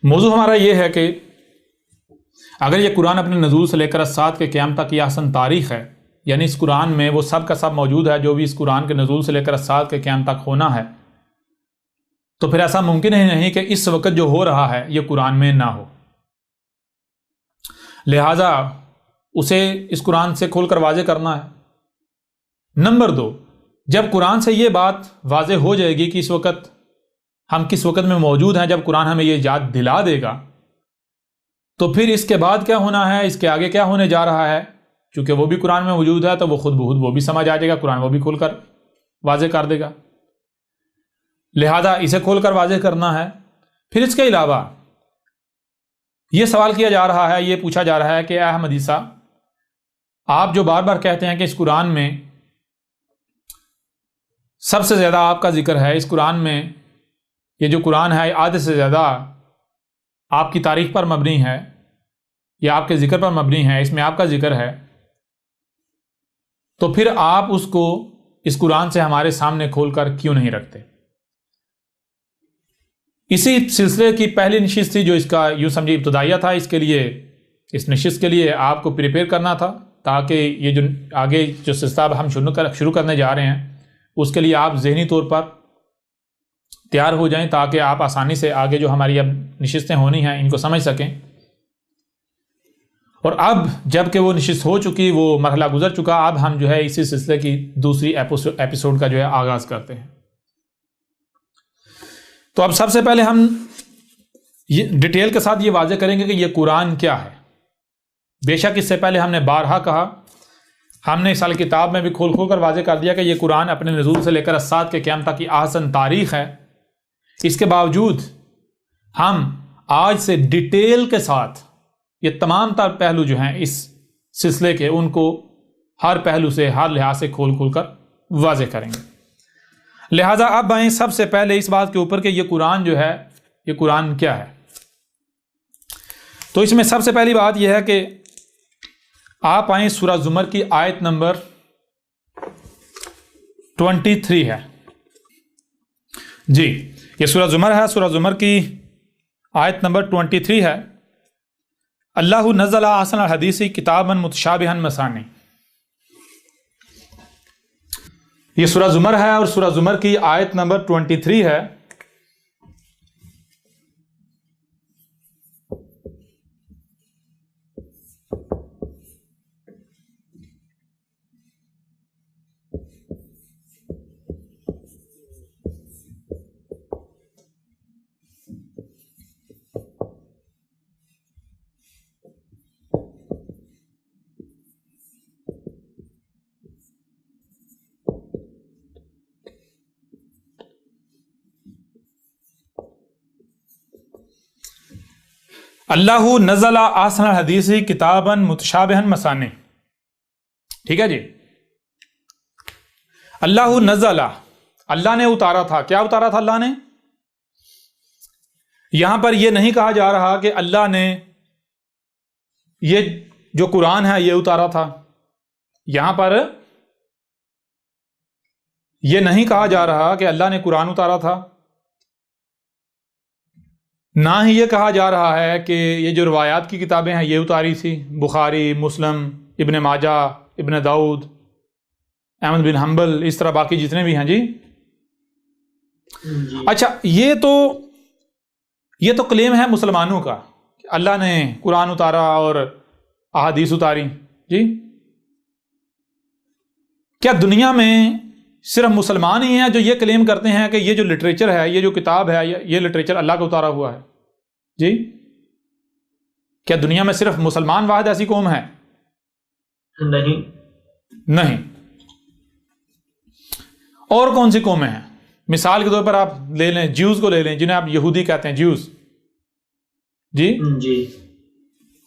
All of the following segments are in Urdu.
موضوع ہمارا یہ ہے کہ اگر یہ قرآن اپنے نزول سے لے کر اسات کے قیام تک کی احسن تاریخ ہے، یعنی اس قرآن میں وہ سب کا سب موجود ہے جو بھی اس قرآن کے نزول سے لے کر اسات کے قیام تک ہونا ہے، تو پھر ایسا ممکن ہی نہیں کہ اس وقت جو ہو رہا ہے یہ قرآن میں نہ ہو. لہذا اسے اس قرآن سے کھول کر واضح کرنا ہے. نمبر 2، جب قرآن سے یہ بات واضح ہو جائے گی کہ اس وقت ہم کس وقت میں موجود ہیں، جب قرآن ہمیں یہ یاد دلا دے گا، تو پھر اس کے بعد کیا ہونا ہے، اس کے آگے کیا ہونے جا رہا ہے، چونکہ وہ بھی قرآن میں موجود ہے تو وہ خود بخود وہ بھی سمجھ آ جائے گا، قرآن وہ بھی کھول کر واضح کر دے گا. لہذا اسے کھول کر واضح کرنا ہے. پھر اس کے علاوہ یہ سوال کیا جا رہا ہے، یہ پوچھا جا رہا ہے کہ اے احمد عیسیٰ، آپ جو بار بار کہتے ہیں کہ اس قرآن میں سب سے زیادہ آپ کا ذکر ہے، اس قرآن میں یہ جو قرآن ہے آدھے سے زیادہ آپ کی تاریخ پر مبنی ہے یا آپ کے ذکر پر مبنی ہے، اس میں آپ کا ذکر ہے، تو پھر آپ اس کو اس قرآن سے ہمارے سامنے کھول کر کیوں نہیں رکھتے؟ اسی سلسلے کی پہلی نشست تھی جو اس کا یوں سمجھے ابتدائیہ تھا. اس نشست کے لیے آپ کو پریپیئر کرنا تھا تاکہ یہ جو آگے جو سلسلہ ہم شروع کرنے جا رہے ہیں اس کے لیے آپ ذہنی طور پر تیار ہو جائیں، تاکہ آپ آسانی سے آگے جو ہماری اب نشستیں ہونی ہیں ان کو سمجھ سکیں. اور اب جب کہ وہ نشست ہو چکی، وہ مرحلہ گزر چکا، اب ہم جو ہے اسی سلسلے کی دوسری ایپیسوڈ کا جو ہے آغاز کرتے ہیں. تو اب سب سے پہلے ہم ڈیٹیل کے ساتھ یہ واضح کریں گے کہ یہ قرآن کیا ہے. بے شک اس سے پہلے ہم نے بارہا کہا، ہم نے اس سال کتاب میں بھی کھول کر واضح کر دیا کہ یہ قرآن اپنے نزول سے لے کر اسات کے قیام تک کی احسن تاریخ ہے. اس کے باوجود ہم آج سے ڈیٹیل کے ساتھ یہ تمام تر پہلو جو ہیں اس سلسلے کے، ان کو ہر پہلو سے ہر لحاظ سے کھول کر واضح کریں گے. لہٰذا اب آئیں سب سے پہلے اس بات کے اوپر کہ یہ قرآن جو ہے یہ قرآن کیا ہے. تو اس میں سب سے پہلی بات یہ ہے کہ آپ آئیں سورہ زمر کی آیت نمبر 23 ہے. جی یہ سورہ زمر ہے، سورہ زمر کی آیت نمبر 23 ہے. اللہ نزل احسن الحدیث کتابا متشابہا مثانی. یہ سورہ زمر ہے اور سورہ زمر کی آیت نمبر 23 ہے. اللہ نزل احسن الحدیث کتابا متشابہا مثانی. ٹھیک ہے جی. اللہ نزل، اللہ نے اتارا تھا. کیا اتارا تھا اللہ نے؟ یہاں پر یہ نہیں کہا جا رہا کہ اللہ نے یہ جو قرآن ہے یہ اتارا تھا. یہاں پر یہ نہیں کہا جا رہا کہ اللہ نے قرآن اتارا تھا. نہ ہی یہ کہا جا رہا ہے کہ یہ جو روایات کی کتابیں ہیں یہ اتاری تھی، بخاری، مسلم، ابن ماجہ، ابن داؤد، احمد بن حنبل، اس طرح باقی جتنے بھی ہیں. جی اچھا، یہ تو کلیم ہے مسلمانوں کا کہ اللہ نے قرآن اتارا اور احادیث اتاری. جی کیا دنیا میں صرف مسلمان ہی ہیں جو یہ کلیم کرتے ہیں کہ یہ جو لٹریچر ہے، یہ جو کتاب ہے، یہ لٹریچر اللہ کا اتارا ہوا ہے؟ جی کیا دنیا میں صرف مسلمان واحد ایسی قوم ہے؟ نہیں. اور کون سی قومیں ہیں؟ مثال کے طور پر آپ لے لیں جیوز کو لے لیں، جنہیں آپ یہودی کہتے ہیں، جیوز. جی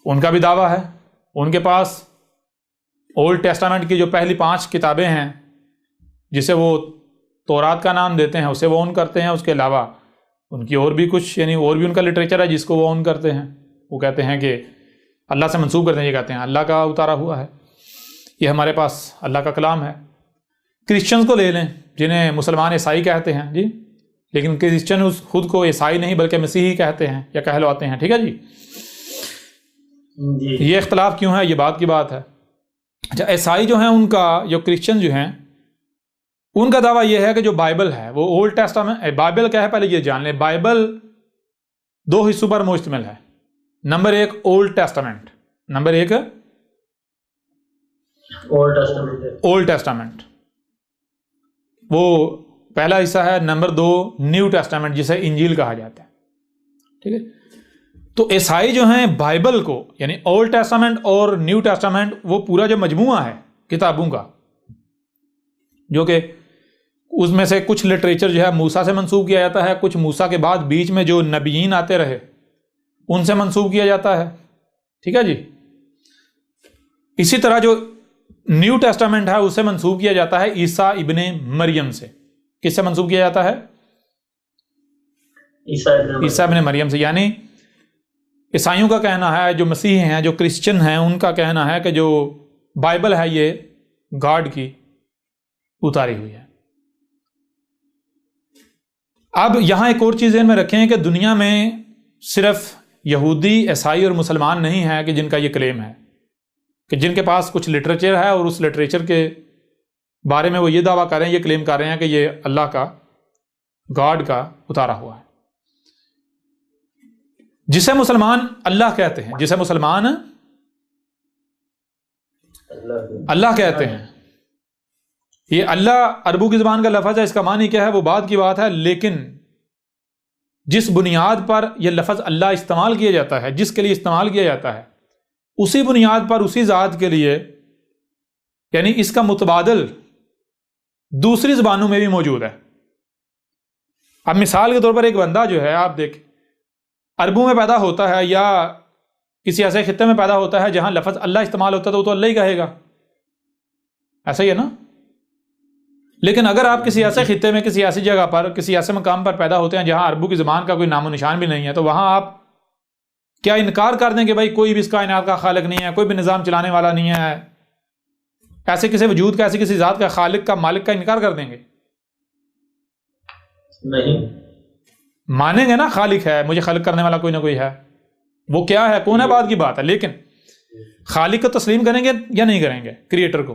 ان کا بھی دعویٰ ہے، ان کے پاس اولڈ ٹیسٹامنٹ کی جو پہلی 5 کتابیں ہیں جسے وہ تورات کا نام دیتے ہیں اسے وہ اون کرتے ہیں. اس کے علاوہ ان کی اور بھی کچھ، یعنی اور بھی ان کا لٹریچر ہے جس کو وہ اون کرتے ہیں. وہ کہتے ہیں کہ اللہ سے منسوب کرتے ہیں، یہ کہتے ہیں اللہ کا اتارا ہوا ہے، یہ ہمارے پاس اللہ کا کلام ہے. کرسچنز کو لے لیں جنہیں مسلمان عیسائی کہتے ہیں. جی لیکن کرسچن خود کو عیسائی نہیں بلکہ مسیحی کہتے ہیں یا کہلواتے ہیں. ٹھیک ہے جی. یہ اختلاف کیوں ہے؟ یہ بات کی بات ہے. اچھا، عیسائی جو ہیں ان کا، جو کرسچن جو ہیں ان کا دعویٰ یہ ہے کہ جو بائبل ہے وہ اولڈ ٹیسٹامنٹ. بائبل کیا ہے پہلے یہ جان لیں. بائبل 2 حصوں پر مشتمل ہے. Number 1 old Testament. Number 1 old Testament, وہ پہلا حصہ ہے. نمبر 2 نیو ٹیسٹامنٹ جسے انجیل کہا جاتا ہے. ٹھیک ہے. تو عیسائی جو ہیں بائبل کو، یعنی اولڈ ٹیسٹامنٹ اور نیو ٹیسٹامنٹ، وہ پورا جو مجموعہ ہے کتابوں کا، جو کہ اس میں سے کچھ لٹریچر جو ہے موسیٰ سے منسوب کیا جاتا ہے، کچھ موسیٰ کے بعد بیچ میں جو نبیین آتے رہے ان سے منسوب کیا جاتا ہے. ٹھیک ہے جی. اسی طرح جو نیو ٹیسٹامنٹ ہے اسے منسوب کیا جاتا ہے عیسیٰ ابن مریم سے. کس سے منسوب کیا جاتا ہے؟ عیسیٰ ابن مریم سے. یعنی عیسائیوں کا کہنا ہے، جو مسیحی ہیں، جو کرسچن ہیں، ان کا کہنا ہے کہ جو بائبل ہے یہ گاڈ کی اتاری ہوئی ہے. اب یہاں ایک اور چیز ذہن میں رکھیں کہ دنیا میں صرف یہودی، عیسائی اور مسلمان نہیں ہے کہ جن کا یہ کلیم ہے، کہ جن کے پاس کچھ لٹریچر ہے اور اس لٹریچر کے بارے میں وہ یہ دعویٰ کر رہے ہیں، یہ کلیم کر رہے ہیں کہ یہ اللہ کا، گاڈ کا اتارا ہوا ہے. جسے مسلمان اللہ کہتے ہیں، جسے مسلمان اللہ کہتے ہیں. یہ اللہ عربوں کی زبان کا لفظ ہے، اس کا معنی کیا ہے وہ بعد کی بات ہے، لیکن جس بنیاد پر یہ لفظ اللہ استعمال کیا جاتا ہے، جس کے لیے استعمال کیا جاتا ہے، اسی بنیاد پر اسی ذات کے لیے، یعنی اس کا متبادل دوسری زبانوں میں بھی موجود ہے. اب مثال کے طور پر ایک بندہ جو ہے، آپ دیکھ عربوں میں پیدا ہوتا ہے یا کسی ایسے خطے میں پیدا ہوتا ہے جہاں لفظ اللہ استعمال ہوتا ہے تو وہ تو اللہ ہی کہے گا. ایسا ہی ہے نا. لیکن اگر آپ کسی ایسے خطے میں، کسی ایسی جگہ پر، کسی ایسے مقام پر پیدا ہوتے ہیں جہاں عربوں کی زبان کا کوئی نام و نشان بھی نہیں ہے، تو وہاں آپ کیا انکار کر دیں کہ بھائی کوئی بھی اس کائنات کا خالق نہیں ہے، کوئی بھی نظام چلانے والا نہیں ہے، ایسے کسی وجود کا، ایسی کسی ذات کا، خالق کا، مالک کا انکار کر دیں گے؟ نہیں. مانیں گے نا خالق ہے، مجھے خلق کرنے والا کوئی نہ کوئی ہے. وہ کیا ہے، کون ہے، بات کی بات ہے، لیکن خالق کو تسلیم کریں گے یا نہیں کریں گے؟ کریٹر کو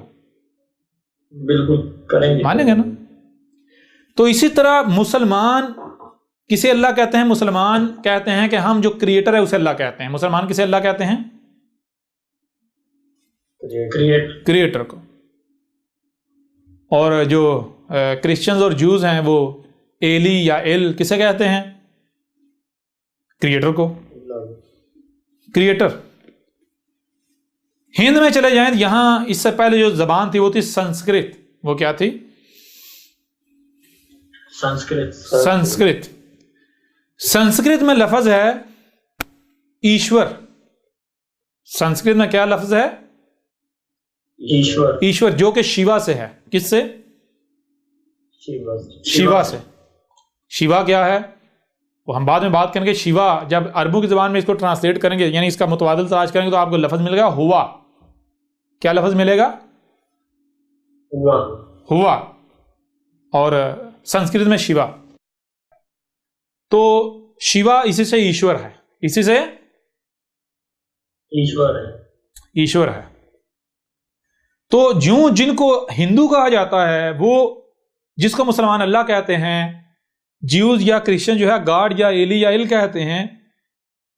بالکل کریں گے، مانیں گے نا. تو اسی طرح مسلمان کسے اللہ کہتے ہیں؟ مسلمان کہتے ہیں کہ ہم جو کریٹر ہے اسے اللہ کہتے ہیں. مسلمان کسے اللہ کہتے ہیں؟ کریٹر کو. اور جو کرسچنز اور جوز ہیں وہ ایلی یا ایل کسے کہتے ہیں؟ کریٹر کو. کریٹر. ہند میں چلے جائیں، یہاں اس سے پہلے جو زبان تھی وہ تھی سنسکرت. وہ کیا تھی؟ سنسکرت. سنسکرت میں لفظ ہے ایشور. سنسکرت میں کیا لفظ ہے؟ ایشور، جو کہ شیوا سے ہے. کس سے؟ شیوا سے. شیوا کیا ہے وہ ہم بعد میں بات کریں گے. شیوا جب عربوں کی زبان میں اس کو ٹرانسلیٹ کریں گے، یعنی اس کا متبادل تلاش کریں گے، تو آپ کو لفظ ملے گا ہوا. کیا لفظ ملے گا؟ ہوا. اور سنسکرت میں شیوا. تو شیوا اسی سے ایشور ہے، اسی سے ایشور ہے. تو جن کو ہندو کہا جاتا ہے، وہ جس کو مسلمان اللہ کہتے ہیں، جیوز یا کرسچن جو ہے گاڈ یا ایلی یا ایل کہتے ہیں،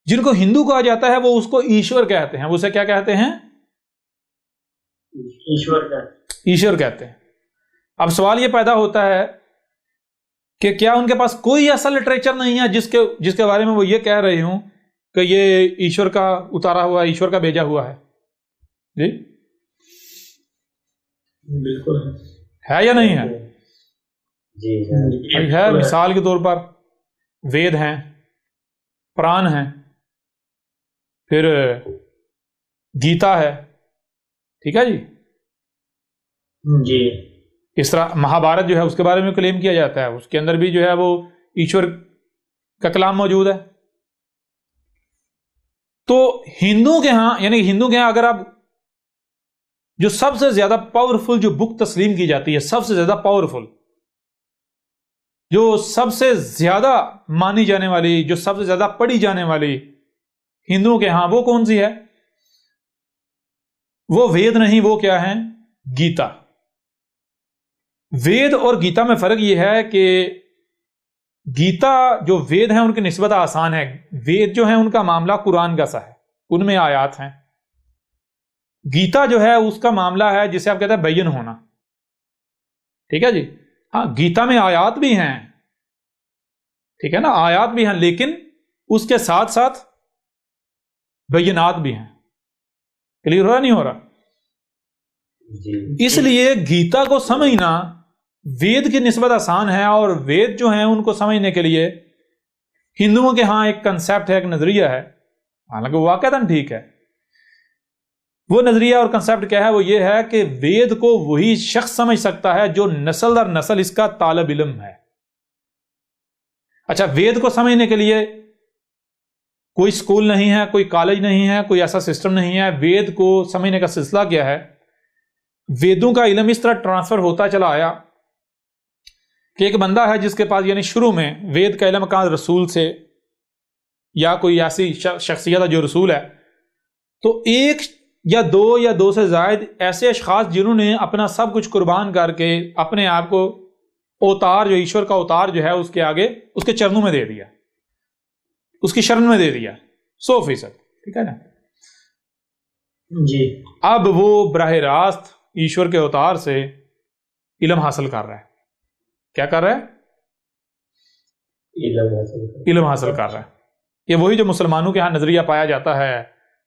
جن کو ہندو کہا جاتا ہے وہ اس کو ایشور کہتے ہیں. وہ اسے کیا کہتے ہیں؟ ایشور کہتے ہیں. اب سوال یہ پیدا ہوتا ہے کہ کیا ان کے پاس کوئی ایسا لٹریچر نہیں ہے جس کے بارے میں وہ یہ کہہ رہے ہوں کہ یہ ایشور کا اتارا ہوا، ایشور کا بھیجا ہوا ہے؟ جی بالکل ہے یا نہیں ہے؟ جی ہے. مثال کے طور پر وید ہیں، پران ہیں، پھر گیتا ہے. ٹھیک ہے جی. اس طرح مہابھارت جو ہے اس کے بارے میں کلیم کیا جاتا ہے، اس کے اندر بھی جو ہے وہ ایشور کا کلام موجود ہے. تو ہندوؤں کے ہاں، یعنی ہندو کے ہاں اگر آپ جو سب سے زیادہ پاورفل جو بک تسلیم کی جاتی ہے، سب سے زیادہ پاورفل جو سب سے زیادہ مانی جانے والی، جو سب سے زیادہ پڑھی جانے والی ہندوؤں کے ہاں، وہ کون سی ہے؟ وہ وید نہیں، وہ کیا ہے؟ گیتا۔ وید اور گیتا میں فرق یہ ہے کہ گیتا جو وید ہیں ان کی نسبت آسان ہے، وید جو ہیں ان کا معاملہ قرآن کا سا ہے، ان میں آیات ہیں۔ گیتا جو ہے اس کا معاملہ ہے جسے آپ کہتے ہیں بین ہونا، ٹھیک ہے جی؟ ہاں، گیتا میں آیات بھی ہیں، ٹھیک ہے نا، آیات بھی ہیں، لیکن اس کے ساتھ ساتھ بینات بھی ہیں۔ کلیئر ہو رہا نہیں ہو رہا؟ جی اس لیے گیتا کو سمجھنا وید کی نسبت آسان ہے، اور وید جو ہیں ان کو سمجھنے کے لیے ہندوؤں کے ہاں ایک کنسیپٹ ہے، ایک نظریہ ہے، حالانکہ وہ واقعتاً ٹھیک ہے۔ وہ نظریہ اور کنسیپٹ کیا ہے؟ وہ یہ ہے کہ وید کو وہی شخص سمجھ سکتا ہے جو نسل در نسل اس کا طالب علم ہے۔ اچھا، وید کو سمجھنے کے لیے کوئی سکول نہیں ہے، کوئی کالج نہیں ہے، کوئی ایسا سسٹم نہیں ہے۔ وید کو سمجھنے کا سلسلہ کیا ہے؟ ویدوں کا علم اس طرح ٹرانسفر ہوتا چلا آیا کہ ایک بندہ ہے جس کے پاس، یعنی شروع میں وید کا علم کا رسول سے یا کوئی ایسی شخصیت ہے جو رسول ہے، تو ایک یا دو سے زائد ایسے اشخاص جنہوں نے اپنا سب کچھ قربان کر کے اپنے آپ کو اوتار، جو ایشور کا اوتار جو ہے اس کے آگے، اس کے چرنوں میں دے دیا، اس کی شرن میں دے دیا 100%، ٹھیک ہے نا؟ جی اب وہ براہ راست ایشور کے اوتار سے علم حاصل کر رہا ہے۔ کیا کر رہا ہے؟ علم حاصل کر رہا ہے۔ یہ وہی جو مسلمانوں کے ہاں نظریہ پایا جاتا ہے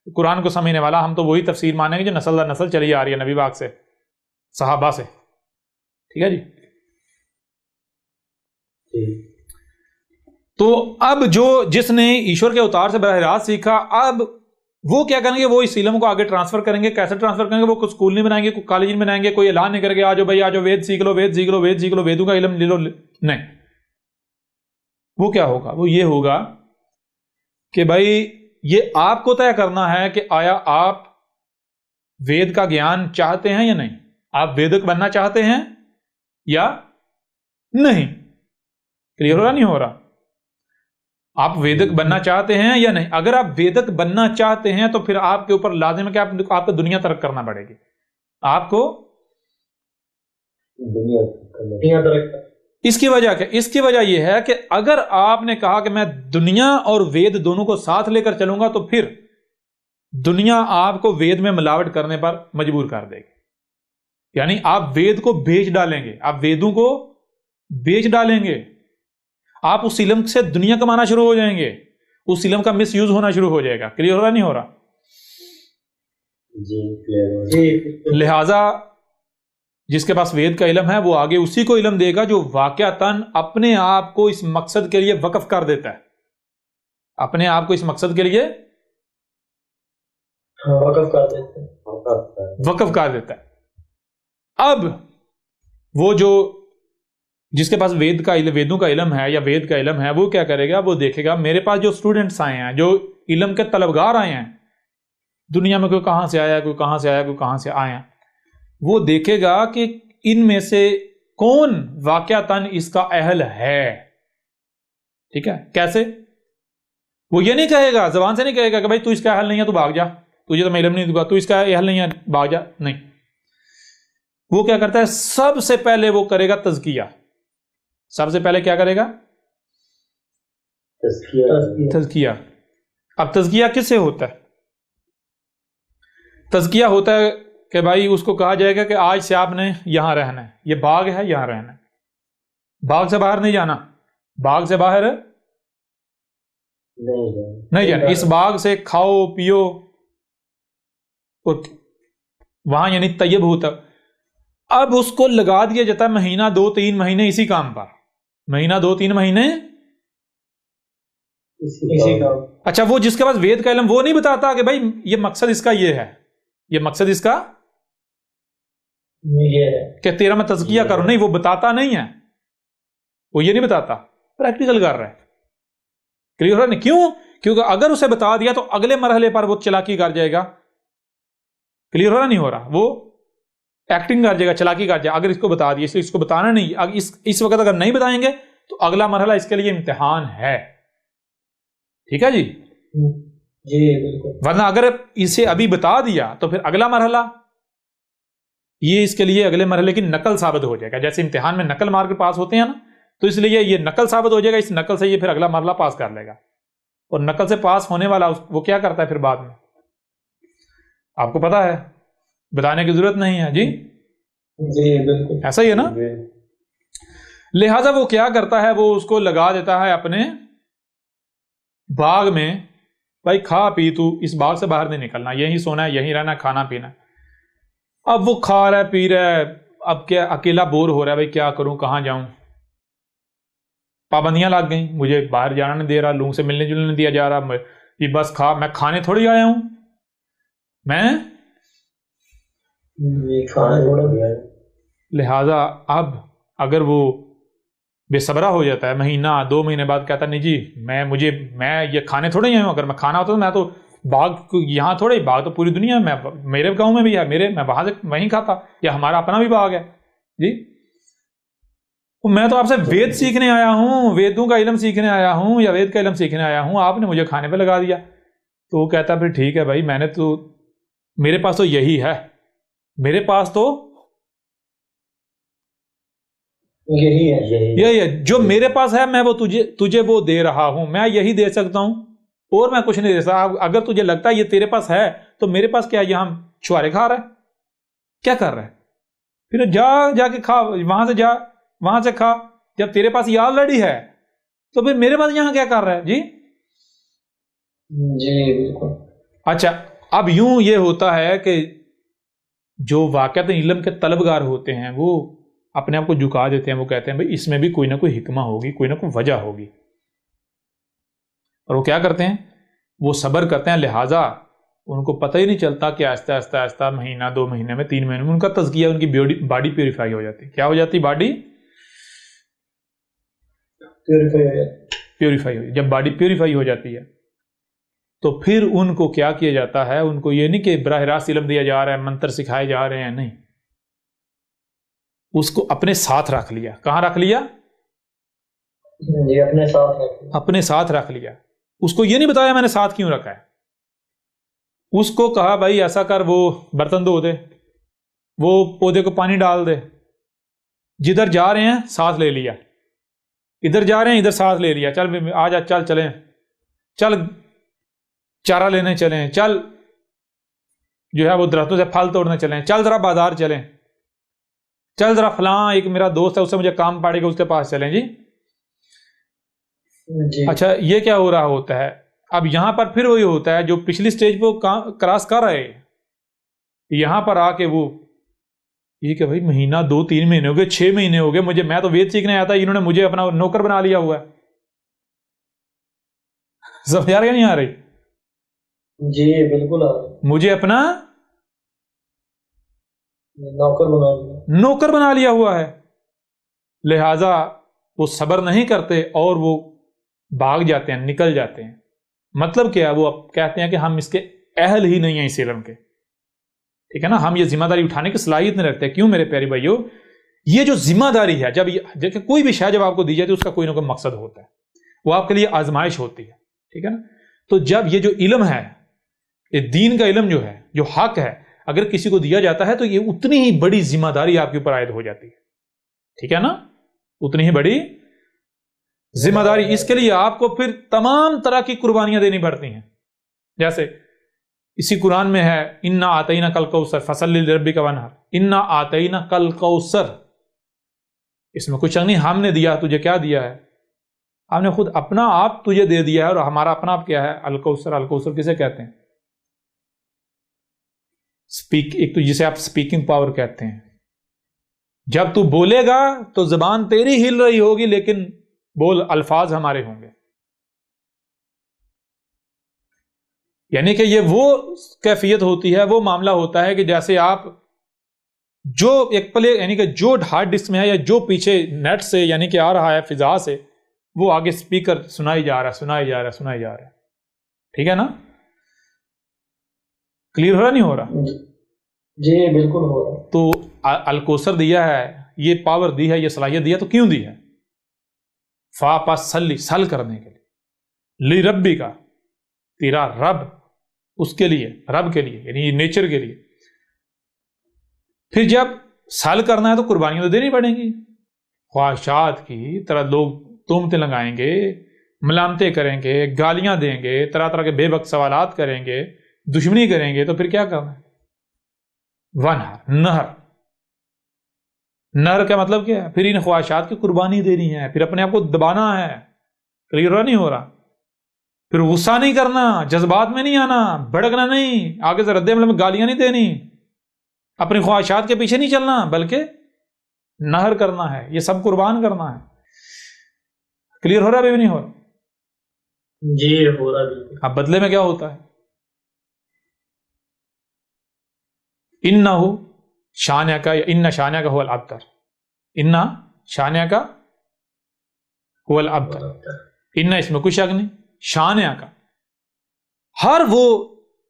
قرآن کو سمجھنے والا، ہم تو وہی تفسیر مانیں گے جو نسل در نسل چلی آ رہی ہے نبی پاک سے، صحابہ سے، ٹھیک ہے جی؟ تو اب جس نے ایشور کے اوتار سے براہ راست سیکھا، اب وہ کیا کریں گے؟ وہ اس علم کو آگے ٹرانسفر کریں گے۔ کیسے ٹرانسفر کریں گے؟ وہ کوئی اسکول نہیں بنائیں گے، کوئی کالج نہیں بنائیں گے، کوئی اعلان نہیں کریں گے آجو بھائی آجو وید سیکھ لو، وید سیکھ لو، وید سیکھ لو، ویدوں کا علم لے لو، نہیں۔ وہ کیا ہوگا؟ وہ یہ ہوگا کہ بھائی یہ آپ کو طے کرنا ہے کہ آیا آپ وید کا گیان چاہتے ہیں یا نہیں، آپ ویدک بننا چاہتے ہیں یا نہیں۔ کلیئر ہو رہا نہیں ہو رہا؟ آپ ویدک بننا چاہتے ہیں یا نہیں؟ اگر آپ ویدک بننا چاہتے ہیں تو پھر آپ کے اوپر لازم ہے کہ آپ کو دنیا ترک کرنا پڑے گی، آپ کو دنیا ترک۔ اس کی وجہ کیا؟ اس کی وجہ یہ ہے کہ اگر آپ نے کہا کہ میں دنیا اور وید دونوں کو ساتھ لے کر چلوں گا تو پھر دنیا آپ کو وید میں ملاوٹ کرنے پر مجبور کر دے گی، یعنی آپ وید کو بیچ ڈالیں گے، آپ ویدوں کو بیچ ڈالیں گے، آپ اس علم سے دنیا کمانا شروع ہو جائیں گے، اس علم کا مس یوز ہونا شروع ہو جائے گا۔ کلیئر ہو رہا نہیں ہو رہا؟ جی لہذا جس کے پاس وید کا علم ہے وہ آگے اسی کو علم دے گا جو واقعتاً اپنے آپ کو اس مقصد کے لیے وقف کر دیتا ہے، اپنے آپ کو اس مقصد کے لیے وقف کر دیتا ہے۔ اب وہ جس کے پاس ویدوں کا علم ہے یا وید کا علم ہے، وہ کیا کرے گا؟ وہ دیکھے گا میرے پاس جو اسٹوڈنٹس آئے ہیں، جو علم کے طلبگار آئے ہیں دنیا میں، کوئی کہاں سے آیا، کوئی کہاں سے آیا، کوئی کہاں سے آیا، وہ دیکھے گا کہ ان میں سے کون واقعتاً اس کا اہل ہے، ٹھیک ہے؟ کیسے؟ وہ یہ نہیں کہے گا، زبان سے نہیں کہے گا کہ بھائی تو اس کا اہل نہیں ہے تو بھاگ جا، تجھے تو میں علم نہیں دوں گا، تو اس کا اہل نہیں ہے بھاگ جا، نہیں۔ وہ کیا کرتا ہے؟ سب سے پہلے وہ کرے گا تزکیہ۔ سب سے پہلے کیا کرے گا؟ تزکیہ۔ اب تزکیہ کس سے ہوتا ہے؟ تزکیہ ہوتا ہے کہ بھائی اس کو کہا جائے گا کہ آج سے آپ نے یہاں رہنا ہے، یہ باغ ہے، یہاں رہنا ہے، باغ سے باہر نہیں جانا، باغ سے باہر نہیں جانا، اس باغ سے کھاؤ پیو، اور وہاں یعنی طیب ہوتا۔ اب اس کو لگا دیا جاتا ہے مہینہ 2-3 مہینے اسی کام پر، مہینہ 2-3 مہینے اسی کام۔ اچھا، وہ جس کے پاس وید کا علم وہ نہیں بتاتا کہ بھائی یہ مقصد اس کا یہ ہے، یہ مقصد اس کا یہ ہے کہ تیرا میں تزکیہ کروں، نہیں، وہ بتاتا نہیں ہے، وہ یہ نہیں بتاتا، پریکٹیکل کر رہا ہے۔ کلیئر ہے نہیں؟ کیوں؟ کیونکہ اگر اسے بتا دیا تو اگلے مرحلے پر وہ چلاکی کر جائے گا۔ کلیئر ہو رہا نہیں ہو رہا؟ وہ ایکٹنگ کر جائے گا، چلاکی کر جائے گا۔ اگر اس کو بتا دیا، اس کو بتانا نہیں، اس وقت اگر نہیں بتائیں گے تو اگلا مرحلہ اس کے لیے امتحان ہے. ٹھیک ہے جی. جی بالکل. ورنہ اگر اسے ابھی بتا دیا تو پھر اگلا مرحلہ یہ اس کے لیے اگلے مرحلے کی نقل ثابت ہو جائے گا. جیسے امتحان میں نقل مار کے پاس ہوتے ہیں نا, تو اس لیے یہ نقل ثابت ہو جائے گا. اس نقل سے یہ پھر اگلا مرحلہ پاس کر لے گا. اور نقل سے پاس ہونے والا وہ کیا کرتا ہے پھر بعد میں, آپ کو پتا ہے, بتانے کی ضرورت نہیں ہے. جی جی بالکل ایسا ہی ہے نا. لہذا وہ کیا کرتا ہے, وہ اس کو لگا دیتا ہے اپنے باغ میں, بھائی کھا پی, تو اس باغ سے باہر نہیں نکلنا, یہیں سونا ہے, یہیں رہنا, کھانا پینا. اب وہ کھا رہا ہے, پی رہا ہے, اب کیا اکیلا بور ہو رہا ہے, بھائی کیا کروں, کہاں جاؤں, پابندیاں لگ گئیں, مجھے باہر جانا نہیں دے رہا, لوگوں سے ملنے جلنے نہیں دیا جا رہا, یہ بس میں کھانے تھوڑی آیا ہوں, میں کھانا تھوڑا بھی ہے. لہذا اب اگر وہ بے صبرا ہو جاتا ہے, مہینہ 2 مہینے بعد کہتا ہے نہیں جی میں یہ کھانے تھوڑے ہی آیا ہوں, اگر میں کھانا ہوتا تو میں تو باغ یہاں تھوڑے, باغ تو پوری دنیا میں, میرے گاؤں میں بھی ہے, میں وہاں سے وہیں کھاتا, یا ہمارا اپنا بھی باغ ہے. جی میں تو آپ سے وید سیکھنے آیا ہوں, ویدوں کا علم سیکھنے آیا ہوں, یا وید کا علم سیکھنے آیا ہوں, آپ نے مجھے کھانے پہ لگا دیا. تو وہ کہتا پھر ٹھیک ہے بھائی, میرے پاس تو یہی ہے, میرے پاس تو یہی ہے جو میرے پاس ہے, میں وہ تجھے وہ دے رہا ہوں, میں یہی دے سکتا ہوں, اور میں کچھ نہیں دے سکتا. اگر تجھے لگتا ہے یہ تیرے پاس ہے, تو میرے پاس کیا, یہاں چھوارے کھا رہا ہے, کیا کر رہا ہے, پھر جا کے کھا, وہاں سے کھا. جب تیرے پاس یہ آلریڈی ہے, تو پھر میرے پاس یہاں کیا کر رہا ہے. جی بالکل. اچھا, اب یوں یہ ہوتا ہے کہ جو واقعات علم کے طلبگار ہوتے ہیں وہ اپنے آپ کو جھکا دیتے ہیں, وہ کہتے ہیں بھائی اس میں بھی کوئی نہ کوئی حکمہ ہوگی, کوئی نہ کوئی وجہ ہوگی, اور وہ کیا کرتے ہیں, وہ صبر کرتے ہیں. لہٰذا ان کو پتہ ہی نہیں چلتا کہ آہستہ آہستہ آہستہ مہینہ 2 مہینے میں 3 مہینے میں ان کا تزکیہ, ان کی باڈی پیوریفائی ہو جاتی ہے. کیا ہو جاتی, باڈی پیوریفائی ہو. جب باڈی پیوریفائی ہو جاتی ہے تو پھر ان کو کیا کیا جاتا ہے, ان کو یہ نہیں کہ براہ راست علم دیا جا رہا ہے, منتر سکھائے جا رہے ہیں, نہیں, اس کو اپنے ساتھ رکھ لیا. کہاں رکھ لیا, اپنے ساتھ رکھ لیا. اس کو یہ نہیں بتایا میں نے ساتھ کیوں رکھا ہے, اس کو کہا بھائی ایسا کر, وہ برتن دھو دے, وہ پودے کو پانی ڈال دے, جدھر جا رہے ہیں ساتھ لے لیا, ادھر جا رہے ہیں ادھر ساتھ لے لیا, چل آ جا, چلیں, چل چارہ لینے چلیں, چل جو ہے وہ درختوں سے پھل توڑنے چلیں, چل ذرا بازار چلیں, چل ذرا فلاں ایک میرا دوست ہے اس سے مجھے کام پڑے گا, اس کے پاس چلیں. جی اچھا, یہ کیا ہو رہا ہوتا ہے, اب یہاں پر پھر وہی ہوتا ہے جو پچھلی سٹیج پہ کراس کر رہے, یہاں پر آ کے وہ یہ کہ بھائی مہینہ 2-3 مہینے ہو گئے, 6 مہینے ہو گئے, میں تو وید سیکھنے آیا تھا, انہوں نے مجھے اپنا نوکر بنا لیا ہوا ہے. سمجھ آ رہی یا نہیں آ رہی؟ جی بالکل آ رہی. مجھے اپنا نوکر بنا لیا ہوا ہے. لہذا وہ صبر نہیں کرتے اور وہ بھاگ جاتے ہیں, نکل جاتے ہیں. مطلب کیا, وہ کہتے ہیں کہ ہم اس کے اہل ہی نہیں ہیں اس علم کے. ٹھیک ہے نا, ہم یہ ذمہ داری اٹھانے کی صلاحیت نہیں رکھتے. کیوں میرے پیارے بھائیو, یہ جو ذمہ داری ہے, جب کوئی بھی شے جب آپ کو دی جاتی ہے اس کا کوئی نہ کوئی مقصد ہوتا ہے, وہ آپ کے لیے آزمائش ہوتی ہے. ٹھیک ہے نا, تو جب یہ جو علم ہے, یہ دین کا علم جو ہے, جو حق ہے, اگر کسی کو دیا جاتا ہے تو یہ اتنی ہی بڑی ذمہ داری آپ کے اوپر عائد ہو جاتی ہے. ٹھیک ہے نا, اتنی ہی بڑی ذمہ داری. اس کے لیے آپ کو پھر تمام طرح کی قربانیاں دینی پڑتی ہیں. جیسے اسی قرآن میں ہے, انا آتینا کل کوثر فصلی لربک وانحر, انا آتینا کل کوثر. اس میں کچھ نہیں, ہم نے دیا, تجھے کیا دیا ہے, ہم نے خود اپنا آپ تجھے دے دیا ہے. اور ہمارا اپنا آپ کیا ہے, الکوثر. الکوثر کسے کہتے ہیں, ایک تو جسے آپ سپیکنگ پاور کہتے ہیں. جب تو بولے گا تو زبان تیری ہل رہی ہوگی, لیکن بول الفاظ ہمارے ہوں گے. یعنی کہ یہ وہ کیفیت ہوتی ہے, وہ معاملہ ہوتا ہے کہ جیسے آپ جو ایک پلے, یعنی کہ جو ہارڈ ڈسک میں ہے, یا جو پیچھے نیٹ سے یعنی کہ آ رہا ہے فضا سے, وہ آگے سپیکر سنائی جا رہا ہے. ٹھیک ہے نا, کلیئر ہو رہا نہیں ہو رہا؟ جی بالکل ہو رہا. تو الکوثر دیا ہے, یہ پاور دی ہے, یہ صلاحیت دی ہے, تو کیوں دی ہے؟ فا پاس سلی، سل کرنے کے لیے، لی ربی کا، تیرا رب، اس کے لیے، رب کے لیے یعنی نیچر کے لیے. پھر جب سال کرنا ہے تو قربانیاں تو دینی پڑیں گی. خواہشات کی طرح لوگ تہمتیں لگائیں گے، ملامتیں کریں گے، گالیاں دیں گے، طرح طرح کے بے وقت سوالات کریں گے، دشمنی کریں گے، تو پھر کیا کرنا ہے؟ ونہر، نہر. نہر کا مطلب کیا ہے؟ پھر ان خواہشات کی قربانی دینی ہے، پھر اپنے آپ کو دبانا ہے. کلیئر نہیں ہو رہا؟ پھر غصہ نہیں کرنا، جذبات میں نہیں آنا، بھڑکنا نہیں، آگے سے رد عمل میں گالیاں نہیں دینی، اپنی خواہشات کے پیچھے نہیں چلنا، بلکہ نہر کرنا ہے، یہ سب قربان کرنا ہے. کلیئر ہو رہا ہے بھی نہیں ہو رہا؟ جی ہو رہا بالکل. اب بدلے میں کیا ہوتا ہے؟ انہو شانیہ کا، ان شانیہ کا هو الابتر، ان شانیہ کا هو الابتر. ان اس میں کوئی شک نہیں، شانیہ کا، ہر وہ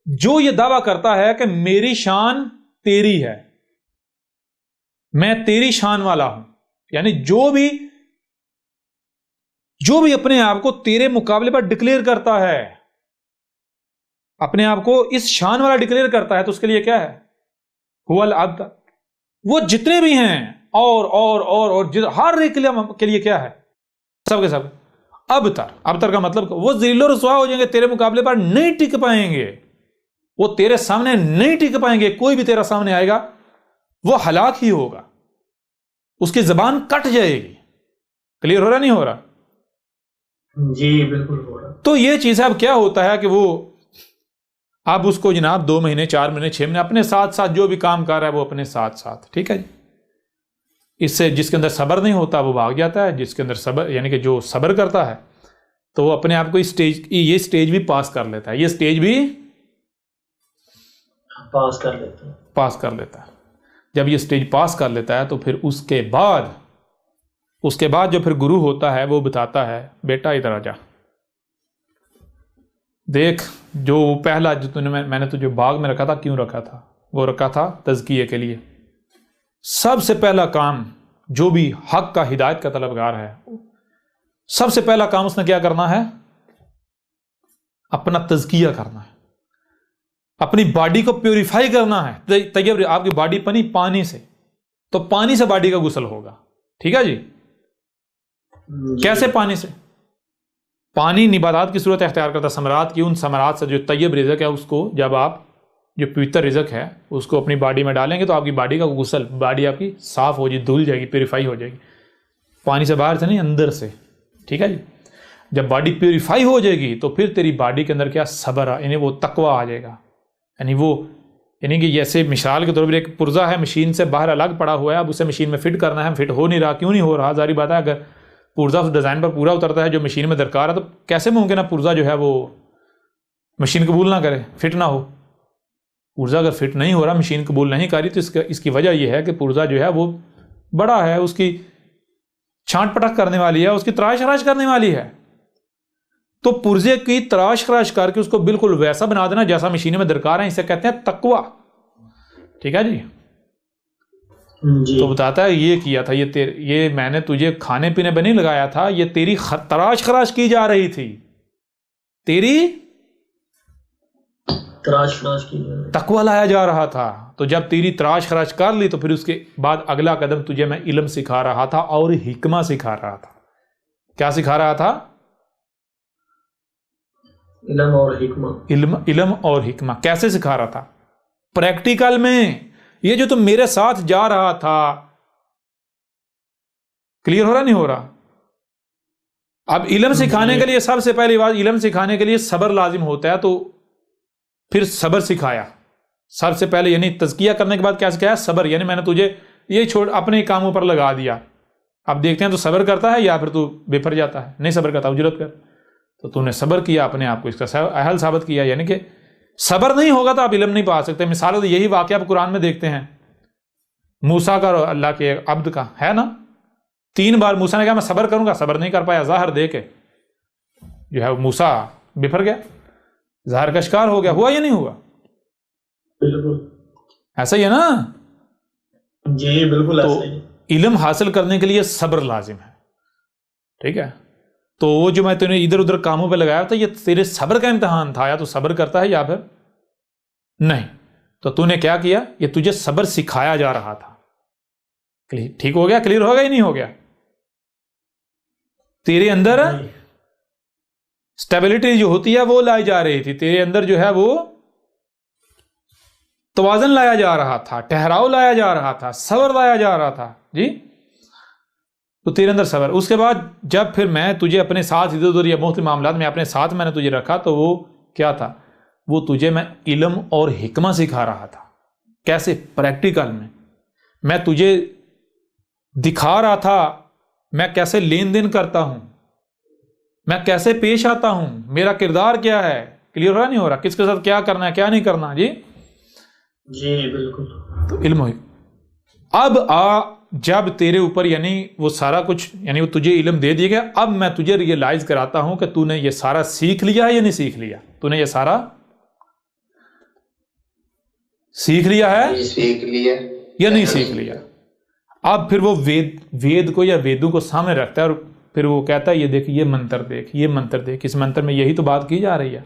جو یہ دعویٰ کرتا ہے کہ میری شان تیری ہے، میں تیری شان والا ہوں، یعنی جو بھی اپنے آپ کو تیرے مقابلے پر ڈکلیئر کرتا ہے، اپنے آپ کو اس شان والا ڈکلیئر کرتا ہے، تو اس کے لیے کیا ہے؟ هو الابتر. وہ جتنے بھی ہیں اور ہر ایک کے لیے کیا ہے؟ سب کے سب ابتر کا مطلب وہ ذلیل و رسوا ہو جائیں گے، تیرے مقابلے پر نہیں ٹک پائیں گے، وہ تیرے سامنے نہیں ٹک پائیں گے. کوئی بھی تیرا سامنے آئے گا وہ ہلاک ہی ہوگا، اس کی زبان کٹ جائے گی. کلیئر ہو رہا نہیں ہو رہا؟ جی بالکل ہو رہا. تو یہ چیز اب کیا ہوتا ہے کہ وہ اب اس کو جناب 2 مہینے 4 مہینے 6 مہینے اپنے ساتھ ساتھ جو بھی کام کر رہا ہے وہ اپنے ساتھ ساتھ، ٹھیک ہے جی. اس سے جس کے اندر صبر نہیں ہوتا وہ بھاگ جاتا ہے، جس کے اندر صبر یعنی کہ جو صبر کرتا ہے تو وہ اپنے آپ کو یہ سٹیج بھی پاس کر لیتا ہے، یہ سٹیج بھی پاس کر لیتا ہے. جب یہ سٹیج پاس کر لیتا ہے تو پھر اس کے بعد جو پھر گرو ہوتا ہے وہ بتاتا ہے بیٹا ادھر آ جا، دیکھ جو پہلا جو میں نے تجھے باغ میں رکھا تھا، کیوں رکھا تھا؟ وہ رکھا تھا تزکیے کے لیے. سب سے پہلا کام جو بھی حق کا ہدایت کا طلبگار ہے، سب سے پہلا کام اس نے کیا کرنا ہے؟ اپنا تزکیہ کرنا ہے، اپنی باڈی کو پیوریفائی کرنا ہے. طیب آپ کی باڈی بنی پانی سے، تو پانی سے باڈی کا غسل ہوگا، ٹھیک ہے جی. کیسے؟ پانی سے. پانی نباتات کی صورت اختیار کرتا ہے، ثمرات کی، ان ثمرات سے جو طیب رزق ہے اس کو جب آپ جو پوتر رزق ہے اس کو اپنی باڈی میں ڈالیں گے تو آپ کی باڈی کا غسل، باڈی آپ کی صاف ہو جائے، دھل جائے گی، پیوریفائی ہو جائے گی. پانی سے باہر سے نہیں، اندر سے، ٹھیک ہے جی. جب باڈی پیوریفائی ہو جائے گی تو پھر تیری باڈی کے اندر کیا؟ صبر، یعنی وہ تقوی آ جائے گا. یعنی کہ جیسے مثال کے طور پر ایک پرزہ ہے مشین سے باہر الگ پڑا ہوا ہے، اب اسے مشین میں فٹ کرنا ہے، فٹ ہو نہیں رہا. کیوں نہیں ہو رہا؟ ظاہری بات ہے اگر پرزہ اس ڈیزائن پر پورا اترتا ہے جو مشین میں درکار ہے تو کیسے ممکن ہے پرزہ جو ہے وہ مشین قبول نہ کرے، فٹ نہ ہو؟ پرزہ اگر فٹ نہیں ہو رہا، مشین قبول نہیں کر رہی، تو اس کی وجہ یہ ہے کہ پرزہ جو ہے وہ بڑا ہے، اس کی چھانٹ پٹک کرنے والی ہے، اس کی تراش خراش کرنے والی ہے. تو پرزے کی تراش خراش کر کے اس کو بالکل ویسا بنا دینا جیسا مشین میں درکار ہے، اسے کہتے ہیں تقوی، ٹھیک ہے جی. تو بتاتا ہے یہ کیا تھا، یہ میں نے تجھے کھانے پینے پہ نہیں لگایا تھا، یہ تیری تراش خراش کی جا رہی تھی، تیری تراش خراش کی جا رہی، تقوی لایا جا رہا تھا. تو جب تیری تراش خراش کر لی تو پھر اس کے بعد اگلا قدم تجھے میں علم سکھا رہا تھا اور حکمہ سکھا رہا تھا. کیا سکھا رہا تھا؟ علم اور حکمہ. علم اور حکمہ. کیسے سکھا رہا تھا؟ پریکٹیکل میں. یہ جو تم میرے ساتھ جا رہا تھا، کلیئر ہو رہا نہیں ہو رہا؟ اب علم سکھانے کے لیے سب سے پہلی بات، علم سکھانے کے لیے صبر لازم ہوتا ہے، تو پھر صبر سکھایا سب سے پہلے، یعنی تزکیہ کرنے کے بعد کیا سکھایا؟ صبر. یعنی میں نے تجھے یہ چھوڑ اپنے کاموں پر لگا دیا. اب دیکھتے ہیں تو صبر کرتا ہے یا پھر تو بفر جاتا ہے. نہیں صبر کرتا، اجرت کر. تو نے صبر کیا، اپنے آپ کو اس کا اہل ثابت کیا. یعنی کہ صبر نہیں ہوگا تو آپ علم نہیں پا سکتے. مثال تو یہی واقعہ آپ قرآن میں دیکھتے ہیں، موسیٰ کا اور اللہ کے عبد کا ہے نا. 3 بار موسیٰ نے کہا میں صبر کروں گا، صبر نہیں کر پایا، ظاہر دے کے جو ہے موسیٰ بفر گیا، ظاہر کا شکار ہو گیا. ہوا یا نہیں ہوا؟ بالکل ایسا ہی ہے نا. جی بالکل ایسا ہی. علم حاصل کرنے کے لیے صبر لازم ہے، ٹھیک ہے. تو وہ جو میں نے ادھر ادھر کاموں پہ لگایا تھا یہ تیرے صبر کا امتحان تھا، یا تو صبر کرتا ہے یا پھر نہیں. تو تو نے کیا کیا؟ یہ تجھے صبر سکھایا جا رہا تھا. ٹھیک ہو گیا؟ کلیئر ہو گیا یا نہیں ہو گیا؟ تیرے اندر سٹیبلٹی جو ہوتی ہے وہ لائی جا رہی تھی، تیرے اندر جو ہے وہ توازن لایا جا رہا تھا، ٹھہراؤ لایا جا رہا تھا، صبر لایا جا رہا تھا. جی تو تیرے اندر صبر. اس کے بعد جب پھر میں تجھے اپنے ساتھ ادھر ادھر یا مختلف معاملات میں اپنے ساتھ میں نے تجھے رکھا تو وہ کیا تھا؟ وہ تجھے میں علم اور حکمت سکھا رہا تھا. کیسے؟ پریکٹیکل میں تجھے دکھا رہا تھا میں کیسے لین دین کرتا ہوں، میں کیسے پیش آتا ہوں، میرا کردار کیا ہے. کلیئر ہو رہا نہیں ہو رہا؟ کس کے ساتھ کیا کرنا ہے کیا نہیں کرنا. جی جی بالکل. تو علم ہوئی. اب جب تیرے اوپر یعنی وہ سارا کچھ یعنی وہ تجھے علم دے دیا گیا، اب میں تجھے ریئلائز کراتا ہوں کہ تو نے یہ سارا سیکھ لیا ہے یا نہیں سیکھ لیا. تو نے یہ سارا سیکھ لیا ہے سیکھ لیا یا نہیں سیکھ لیا. اب پھر وہ وید کو یا ویدوں کو سامنے رکھتا ہے اور پھر وہ کہتا ہے یہ دیکھ یہ منتر دیکھ، یہ منتر دیکھ، اس منتر میں یہی تو بات کی جا رہی ہے،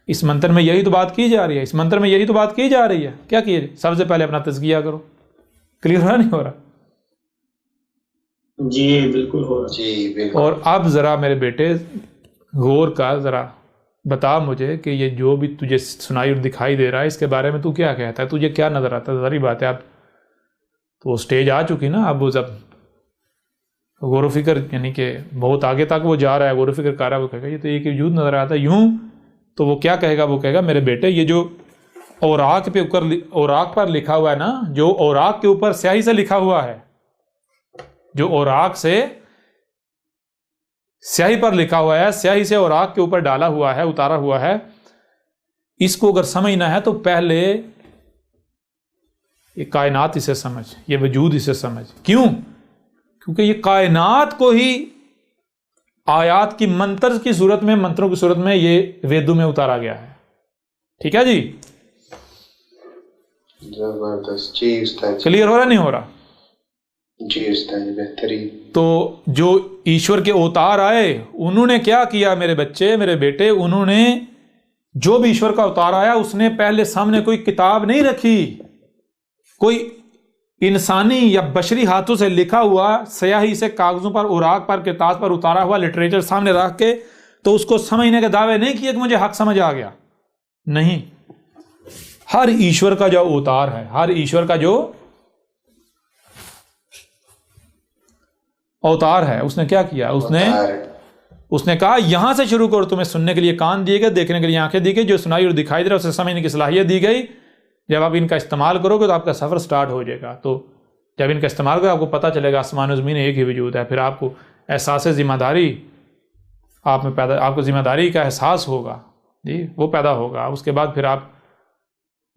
اس منتر میں یہی تو بات کی جا رہی ہے، اس منتر میں یہی تو بات کی جا رہی ہے. کیا کیے؟ سب سے پہلے اپنا تزکیہ کرو. کلیئر ہو رہا نہیں ہو رہا؟ جی بالکل ہو رہا. جی بالکل. اور اب ذرا میرے بیٹے غور کا ذرا بتا مجھے کہ یہ جو بھی تجھے سنائی اور دکھائی دے رہا ہے اس کے بارے میں تو کیا کہتا ہے، تجھے کیا نظر آتا ہے؟ ظاہری بات ہے اب تو وہ سٹیج آ چکی نا، اب وہ جب غور و فکر یعنی کہ بہت آگے تک وہ جا رہا ہے، غور و فکر کر رہا ہے، وہ کہے گا یہ تو ایک وجود نظر آتا ہے یوں. تو وہ کیا کہے گا؟ وہ کہے گا میرے بیٹے یہ جو اوراق پہ اوراق پر لکھا ہوا ہے نا، جو اوراق کے اوپر سیاہی سے لکھا ہوا ہے، جو اوراق سے سیاہی پر لکھا ہوا ہے، سیاہی سے اوراق کے اوپر ڈالا ہوا ہے، اتارا ہوا ہے، اس کو اگر سمجھنا ہے تو پہلے یہ کائنات اسے سمجھ، یہ وجود اسے سمجھ. کیوں؟ کیونکہ یہ کائنات کو ہی آیات کی منتر کی صورت میں، منتروں کی صورت میں یہ ویدوں میں اتارا گیا ہے. ٹھیک ہے جی؟ زبردست. جی استاد. کلیئر ہو رہا نہیں ہو رہا؟ جی استاد بہترین. تو جو ایشور کے اوتار آئے انہوں نے کیا کیا میرے بچے میرے بیٹے؟ انہوں نے جو بھی ایشور کا اوتار آیا اس نے پہلے سامنے کوئی کتاب نہیں رکھی، کوئی انسانی یا بشری ہاتھوں سے لکھا ہوا سیاہی سے کاغذوں پر اوراق پر کتاب پر اتارا ہوا لٹریچر سامنے رکھ کے تو اس کو سمجھنے کے دعوے نہیں کیے کہ مجھے حق سمجھ آ گیا. نہیں، ہر ایشور کا جو اوتار ہے، ہر ایشور کا جو اوتار ہے اس نے کیا کیا؟ اس نے کہا یہاں سے شروع کرو. تمہیں سننے کے لیے کان دیے گئے، دیکھنے کے لیے آنکھیں دی گئی، جو سنائی اور دکھائی دے رہا اسے سمجھنے کی صلاحیت دی گئی. جب آپ ان کا استعمال کرو گے تو آپ کا سفر سٹارٹ ہو جائے گا. تو جب ان کا استعمال کرو آپ کو پتہ چلے گا آسمان و زمین ایک ہی وجود ہے. پھر آپ کو احساس ذمہ داری آپ میں پیدا، آپ کو ذمہ داری کا احساس ہوگا، جی وہ پیدا ہوگا. اس کے بعد پھر آپ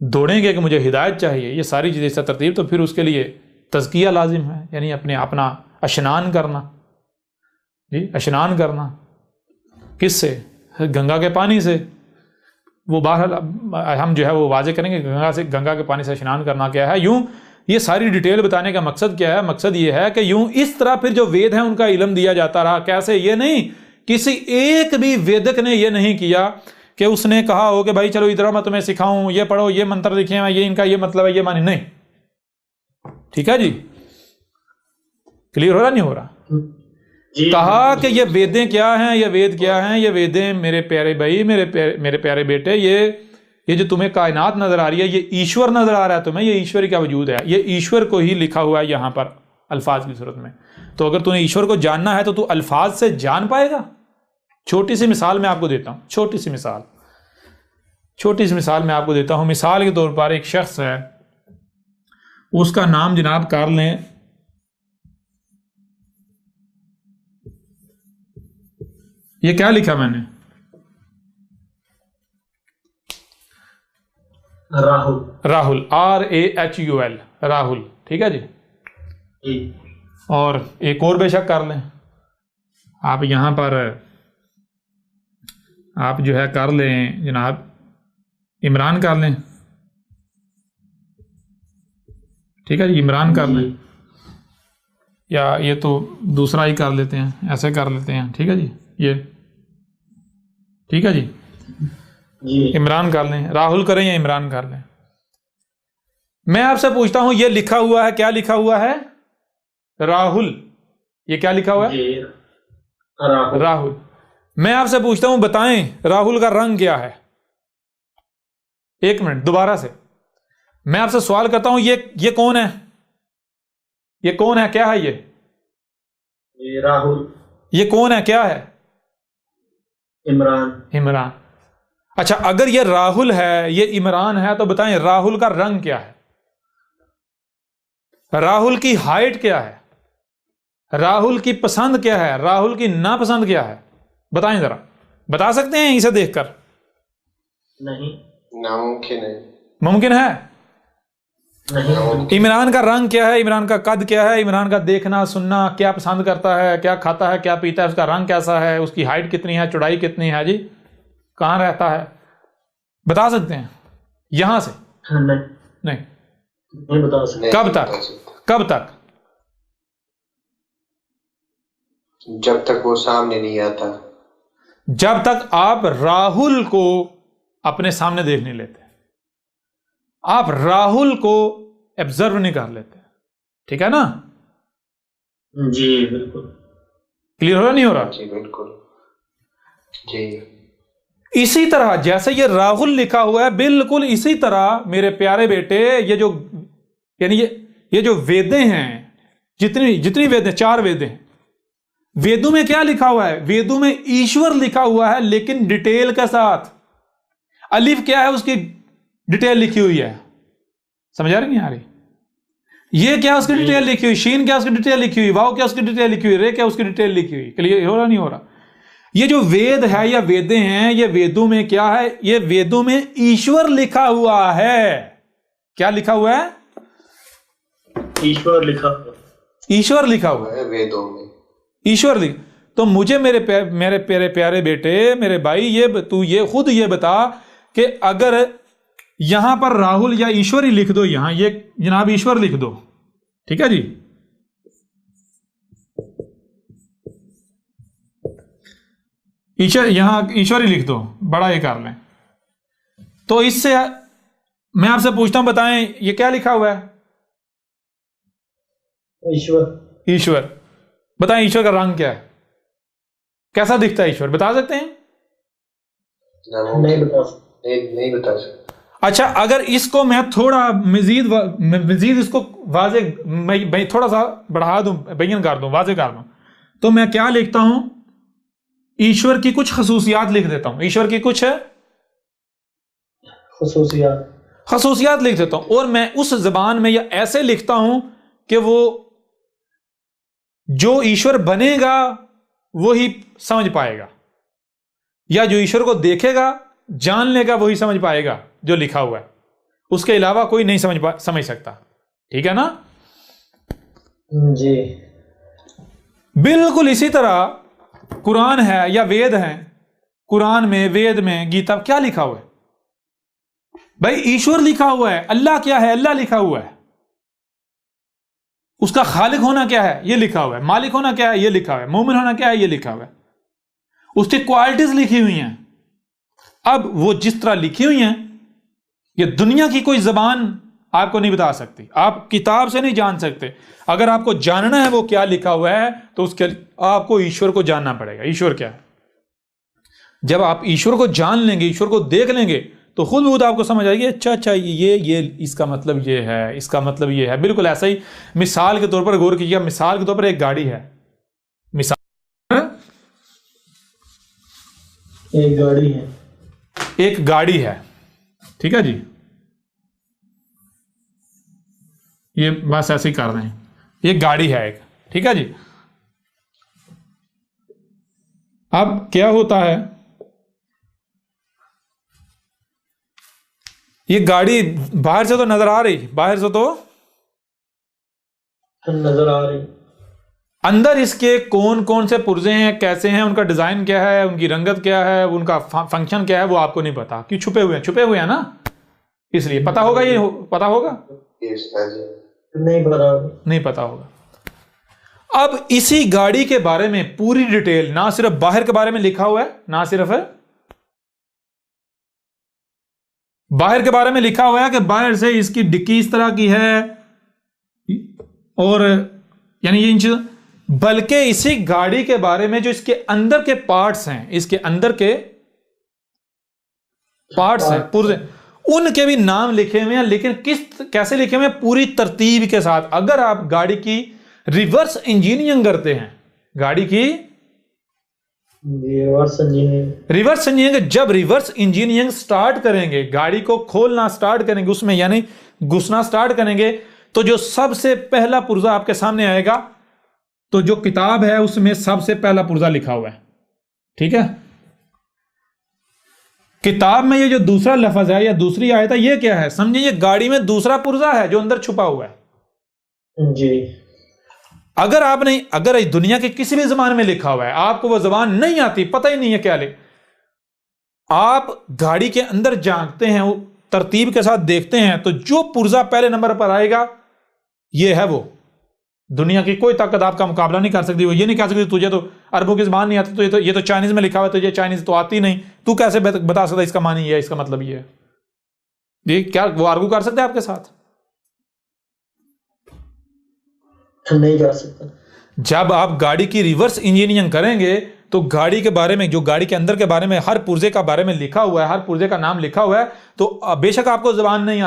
دوڑیں گے کہ مجھے ہدایت چاہیے، یہ ساری چیزیں اس ترتیب. تو پھر اس کے لیے تزکیہ لازم ہے، یعنی اپنا اشنان کرنا. جی اشنان کرنا کس سے؟ گنگا کے پانی سے. وہ بہرحال ہم جو ہے وہ واضح کریں گے گنگا کے پانی سے اشنان کرنا کیا ہے. یوں یہ ساری ڈیٹیل بتانے کا مقصد کیا ہے؟ مقصد یہ ہے کہ یوں اس طرح پھر جو وید ہیں ان کا علم دیا جاتا رہا. کیسے؟ یہ نہیں کسی ایک بھی ویدک نے یہ نہیں کیا کہ اس نے کہا ہو کہ بھائی چلو ادھر میں تمہیں سکھاؤں، یہ پڑھو، یہ منتر لکھے ہیں، یہ ان کا یہ مطلب ہے، یہ معنی نہیں. ٹھیک ہے جی؟ کلیئر ہو رہا نہیں ہو رہا؟ کہا کہ یہ ویدیں کیا ہیں، یہ وید کیا ہیں؟ یہ ویدیں میرے پیارے بھائی، میرے پیارے بیٹے، یہ جو تمہیں کائنات نظر آ رہی ہے، یہ ایشور نظر آ رہا ہے تمہیں، یہ ایشور کا وجود ہے. یہ ایشور کو ہی لکھا ہوا ہے یہاں پر الفاظ کی صورت میں. تو اگر تمہیں ایشور کو جاننا ہے تو تو الفاظ سے جان پائے گا. چھوٹی سی مثال میں آپ کو دیتا ہوں، چھوٹی سی مثال میں آپ کو دیتا ہوں. مثال کے طور پر ایک شخص ہے، اس کا نام جناب کر لیں یہ کیا لکھا میں نے؟ راہل، RAHUL، راہل. ٹھیک ہے جی؟ اور ایک اور بے شک کر لیں آپ، یہاں پر آپ جو ہے کر لیں جناب عمران کر لیں. ٹھیک ہے جی؟ عمران کر لیں، یا یہ تو دوسرا ہی کر لیتے ہیں، ایسے کر لیتے ہیں. ٹھیک ہے جی؟ یہ ٹھیک ہے جی. جی عمران کر لیں, راہل کریں یا عمران کر لیں. میں آپ سے پوچھتا ہوں یہ لکھا ہوا ہے, کیا لکھا ہوا ہے؟ راہل. یہ کیا لکھا ہوا ہے؟ جی راہل. راہل. میں آپ سے پوچھتا ہوں بتائیں راہل کا رنگ کیا ہے؟ ایک منٹ دوبارہ سے میں آپ سے سوال کرتا ہوں, یہ کون ہے؟ یہ کون ہے؟ کیا ہے یہ؟ جی راہل. یہ کون ہے؟ کیا ہے؟ عمران. عمران. اچھا اگر یہ راہل ہے, یہ عمران ہے, تو بتائیں راہل کا رنگ کیا ہے؟ راہل کی ہائٹ کیا ہے؟ راہل کی پسند کیا ہے؟ راہل کی ناپسند کیا ہے؟ بتائیں ذرا, بتا سکتے ہیں اسے دیکھ کر؟ نہیں. ناممکن ہے. ممکن ہے؟ نہیں. عمران کا رنگ کیا ہے؟ عمران کا قد کیا ہے؟ عمران کا دیکھنا سننا, کیا پسند کرتا ہے, کیا کھاتا ہے, کیا پیتا ہے, اس کا رنگ کیسا ہے, اس کی ہائٹ کتنی ہے, چوڑائی کتنی ہے جی, کہاں رہتا ہے؟ بتا سکتے ہیں یہاں سے؟ نہیں. نہیں بتا سکتے. کب تک؟ کب تک؟ جب تک وہ سامنے نہیں آتا. جب تک آپ راہل کو اپنے سامنے دیکھ نہیں لیتے, آپ راہل کو ایبزرو نہیں کر لیتے. ٹھیک ہے نا؟ جی بالکل. کلیئر ہو رہا نہیں ہو رہا؟ جی بالکل. جی اسی طرح جیسے یہ راہل لکھا ہوا ہے, بالکل اسی طرح میرے پیارے بیٹے یہ جو یعنی یہ جو ویدیں ہیں, جتنی ویدیں, 4 ویدیں ہیں, ویدوں میں کیا لکھا ہوا ہے؟ ویدوں میں ایشور لکھا ہوا ہے لیکن ڈیٹیل کے ساتھ. الف کیا ہے اس کی ڈیٹیل لکھی ہوئی ہے, سمجھ آ رہی نہیں آ رہی؟ یہ کیا اس کی ڈیٹیل لکھی ہوئی, شین کیا اس کی ڈیٹیل لکھی ہوئی, واو کیا اس کی ڈیٹیل لکھی ہوئی, رے کیا اس کی ڈیٹیل لکھی ہوئی. کلیئر ہو رہا نہیں ہو رہا؟ یہ جو وید ہے یا ویدیں ہیں, یہ ویدوں میں کیا ہے؟ یہ ویدوں میں ایشور لکھا ہوا ہے. کیا لکھا ہوا ہے؟ ایشور لکھا ہوا. ایشور لکھا ہوا ہے ویدوں میں. ایشور لکھ. تو مجھے میرے پیارے بیٹے, میرے بھائی, تو یہ خود یہ بتا کہ اگر یہاں پر راہل یا ایشور ہی لکھ دو, یہاں یہ جناب ایشور لکھ دو, ٹھیک ہے جی, یہاں ایشور ہی لکھ دو, بڑا یہ کر لیں, تو اس سے میں آپ سے پوچھتا ہوں بتائیں یہ کیا لکھا ہوا ہے؟ ایشور. ایشور. بتائیں ایشور کا رنگ کیا ہے, کیسا دکھتا ہے ایشور, بتا سکتے ہیں؟ نہیں بتا سکتے. اچھا اگر اس کو میں تھوڑا مزید اس کو واضح میں تھوڑا سا بڑھا دوں, بیان کر دوں, واضح کر دوں, تو میں کیا لکھتا ہوں؟ ایشور کی کچھ خصوصیات لکھ دیتا ہوں. ایشور کی کچھ خصوصیات لکھ دیتا ہوں, اور میں اس زبان میں یا ایسے لکھتا ہوں کہ وہ جو ایشور بنے گا وہی سمجھ پائے گا, یا جو ایشور کو دیکھے گا جان لے گا وہی سمجھ پائے گا جو لکھا ہوا ہے, اس کے علاوہ کوئی نہیں سمجھ سکتا. ٹھیک ہے نا جی. بالکل اسی طرح قرآن ہے یا وید ہیں, قرآن میں, وید میں, گیتا کیا لکھا ہوا ہے بھائی؟ ایشور لکھا ہوا ہے. اللہ کیا ہے؟ اللہ لکھا ہوا ہے. اس کا خالق ہونا کیا ہے؟ یہ لکھا ہوا ہے. مالک ہونا کیا ہے؟ یہ لکھا ہوا ہے. مومن ہونا کیا ہے؟ یہ لکھا ہوا ہے. اس کی کوالٹیز لکھی ہوئی ہیں. اب وہ جس طرح لکھی ہوئی ہیں, یہ دنیا کی کوئی زبان آپ کو نہیں بتا سکتی, آپ کتاب سے نہیں جان سکتے. اگر آپ کو جاننا ہے وہ کیا لکھا ہوا ہے تو اس کے آپ کو ایشور کو جاننا پڑے گا. ایشور کیا ہے؟ جب آپ ایشور کو جان لیں گے, ایشور کو دیکھ لیں گے, تو خود بخود آپ کو سمجھ آئے گی اچھا یہ اس کا مطلب یہ ہے, اس کا مطلب یہ ہے. بالکل ایسا ہی مثال کے طور پر غور کیجیے. مثال کے طور پر ایک گاڑی ہے, ایک گاڑی ہے, ٹھیک ہے جی, یہ بس ایسے ہی کر رہے ہیں, یہ گاڑی ہے ایک, ٹھیک ہے جی. اب کیا ہوتا ہے, یہ گاڑی باہر سے تو نظر آ رہی, باہر سے تو نظر آ رہی, اندر اس کے کون کون سے پرزے ہیں, کیسے ہیں, ان کا ڈیزائن کیا ہے, ان کی رنگت کیا ہے, ان کا فنکشن کیا ہے, وہ آپ کو نہیں پتا. کیوں؟ چھپے ہوئے ہیں نا, اس لیے. پتا ہوگا, یہ پتا ہوگا؟ نہیں پتا ہوگا. اب اسی گاڑی کے بارے میں پوری ڈیٹیل نہ صرف باہر کے بارے میں لکھا ہوا ہے، نہ صرف باہر کے بارے میں لکھا ہوا ہے کہ باہر سے اس کی ڈکی اس طرح کی ہے اور یعنی یہ چیز، بلکہ اسی گاڑی کے بارے میں جو اس کے اندر کے پارٹس ہیں، اس کے اندر کے پارٹس ہیں پورے، ان کے بھی نام لکھے ہوئے ہیں، لیکن کیسے لکھے ہوئے ہیں؟ پوری ترتیب کے ساتھ۔ اگر آپ گاڑی کی ریورس انجینئرنگ کرتے ہیں، گاڑی کی ریورس انجینئرنگ، جب ریورس انجینئرنگ سٹارٹ کریں گے، گاڑی کو کھولنا سٹارٹ کریں گے، اس میں یعنی گھسنا سٹارٹ کریں گے، تو جو سب سے پہلا پرزہ آپ کے سامنے آئے گا، تو جو کتاب ہے اس میں سب سے پہلا پرزہ لکھا ہوا ہے، ٹھیک ہے؟ کتاب میں یہ جو دوسرا لفظ ہے یا دوسری آیت ہے، یہ کیا ہے؟ سمجھیں یہ گاڑی میں دوسرا پرزہ ہے جو اندر چھپا ہوا ہے جی۔ اگر آپ نے اگر دنیا کے کسی بھی زبان میں لکھا ہوا ہے، آپ کو وہ زبان نہیں آتی، پتہ ہی نہیں ہے کیا آپ گاڑی کے اندر جھانکتے ہیں، ترتیب کے ساتھ دیکھتے ہیں، تو جو پرزہ پہلے نمبر پر آئے گا یہ ہے وہ۔ دنیا کی کوئی طاقت آپ کا مقابلہ نہیں کر سکتی، وہ یہ نہیں کہہ سکتی تجھے تو عربوں کی زبان نہیں آتی، تو یہ تو چائنیز میں لکھا ہوا ہے، تجھے چائنیز تو آتی نہیں، تو کیسے بتا سکتا اس کا معنی یہ ہے، اس کا مطلب یہ ہے؟ یہ کیا وہ آرگو کر سکتے ہیں آپ کے ساتھ؟ نہیں کر سکتا۔ جب آپ گاڑی کی ریورس انجینئرنگ کریں گے تو گاڑی کے بارے میں، جو گاڑی کے اندر کے بارے میں ہر پرزے کا بارے میں لکھا ہوا ہے، ہر پرزے کا نام لکھا ہوا ہے، تو بے شک آپ کو زبان نہیں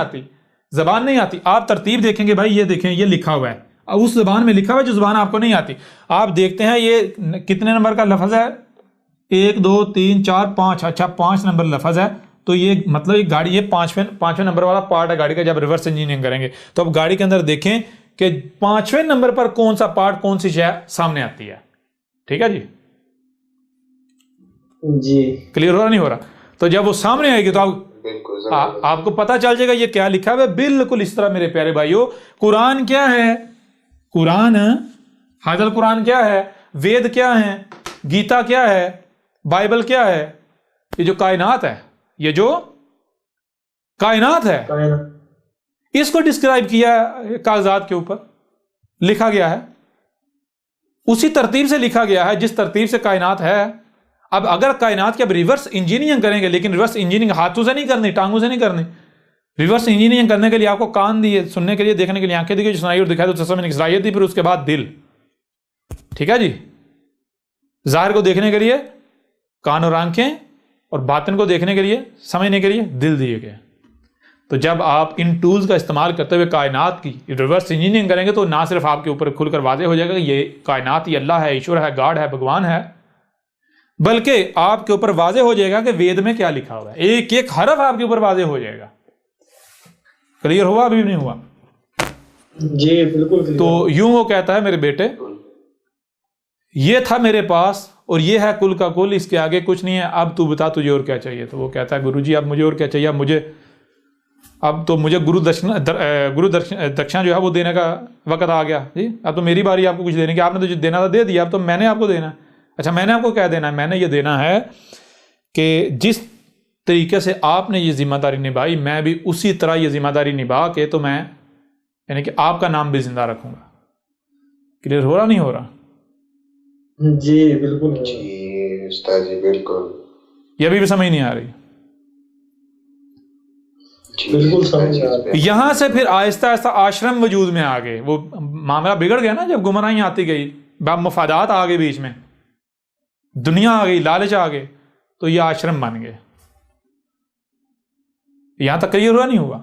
آتی، آپ ترتیب دیکھیں گے، بھائی یہ دیکھیں یہ لکھا ہوا ہے، اب اس زبان میں لکھا ہوا ہے جو زبان آپ کو نہیں آتی، آپ دیکھتے ہیں یہ کتنے نمبر کا لفظ ہے؟ 1 2 3 4 5، اچھا 5 نمبر لفظ ہے، تو یہ مطلب یہ گاڑی یہ پانچویں نمبر والا پارٹ ہے گاڑی کا۔ جب ریورس انجینئرنگ کریں گے تو اب گاڑی کے اندر دیکھیں کہ 5ویں نمبر پر کون سا پارٹ، کون سی شے سامنے آتی ہے، ٹھیک ہے جی؟ جی کلیئر ہو رہا نہیں ہو رہا؟ تو جب وہ سامنے آئے گی تو آپ کو پتا چل جائے گا یہ کیا لکھا ہوا ہے۔ بالکل اس طرح میرے پیارے بھائیو، قرآن کیا ہے؟ قرآن حاضر قرآن کیا ہے؟ وید کیا ہے؟ گیتا کیا ہے؟ بائبل کیا ہے؟ یہ جو کائنات ہے، یہ جو کائنات ہے، اس کو ڈسکرائب کیا ہے کاغذات کے اوپر، لکھا گیا ہے، اسی ترتیب سے لکھا گیا ہے جس ترتیب سے کائنات ہے۔ اب اگر کائنات کی اب ریورس انجینئرنگ کریں گے، لیکن ریورس انجینئرنگ ہاتھوں سے نہیں کرنی، ٹانگوں سے نہیں کرنی، ریورس انجینئرنگ کرنے کے لیے آپ کو کان دیے، سننے کے لیے، دیکھنے کے لیے آنکھیں دی، جو سنائی اور دکھائی تو سمجھنے کی صلاحیت دی، پھر اس کے بعد دل، ٹھیک ہے جی؟ ظاہر کو دیکھنے کے لیے کان اور آنکھیں، اور باطن کو دیکھنے کے لیے، سمجھنے کے لیے دل دیے گئے۔ تو جب آپ ان ٹولز کا استعمال کرتے ہوئے کائنات کی ریورس انجینئرنگ کریں گے تو نہ صرف آپ کے اوپر کھل کر واضح ہو جائے گا کہ یہ کائنات، یہ اللہ ہے، ایشور ہے، گاڈ ہے، بھگوان ہے، بلکہ آپ کے اوپر واضح ہو جائے گا کہ وید میں کیا لکھا ہوا ہے، ایک ایک حرف آپ کے اوپر واضح ہو جائے گا۔ کلیئر ہوا؟ ابھی نہیں ہوا؟ جی بالکل۔ تو یوں وہ کہتا ہے میرے بیٹے، یہ تھا میرے پاس اور یہ ہے کل کا کل، اس کے آگے کچھ نہیں ہے، اب تو بتا تجھے اور کیا چاہیے؟ تو وہ کہتا ہے گرو جی اب مجھے اور کیا چاہیے، اب تو مجھے گرو دکشنا جو ہے وہ دینے کا وقت آ گیا جی، اب تو میری باری آپ کو کچھ دینے کی، آپ نے تو جو دینا تھا دے دیا، اب تو میں نے آپ کو دینا ہے۔ اچھا میں نے آپ کو کیا دینا ہے؟ میں نے یہ دینا ہے کہ جس طریقے سے آپ نے یہ ذمہ داری نبھائی، میں بھی اسی طرح یہ ذمہ داری نبھا کے تو میں یعنی کہ آپ کا نام بھی زندہ رکھوں گا۔ کلیئر ہو رہا نہیں ہو رہا؟ جی بالکل جی استاد جی بالکل۔ یہ ابھی بھی سمجھ نہیں آ رہی؟ بالکل سمجھ آ رہی۔ یہاں سے پھر آہستہ آہستہ آشرم وجود میں آ گئے، وہ معاملہ بگڑ گیا نا جب گمراہی آتی گئی، مفادات آ گئے، بیچ میں دنیا آ گئی، لالچ آ گئے، تو یہ آشرم بن گئے۔ یہاں تک کلیئر ہوا نہیں ہوا؟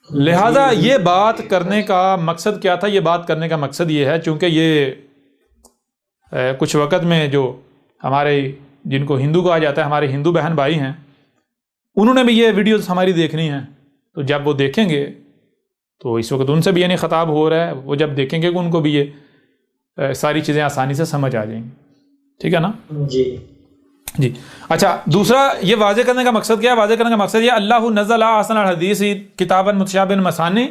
لہذا یہ بات کرنے کا مقصد کیا تھا؟ یہ بات کرنے کا مقصد یہ ہے، چونکہ یہ کچھ وقت میں جو ہمارے جن کو ہندو کہا جاتا ہے، ہمارے ہندو بہن بھائی ہیں، انہوں نے بھی یہ ویڈیوز ہماری دیکھنی ہیں، تو جب وہ دیکھیں گے تو اس وقت ان سے بھی یعنی خطاب ہو رہا ہے، وہ جب دیکھیں گے کہ ان کو بھی یہ ساری چیزیں آسانی سے سمجھ آ جائیں گی، ٹھیک ہے نا؟ جی اچھا، دوسرا یہ واضح کرنے کا مقصد کیا ہے؟ واضح کرنے کا مقصد یہ اللہ نزل احسن الحدیث کتابا متشابہا مثانی،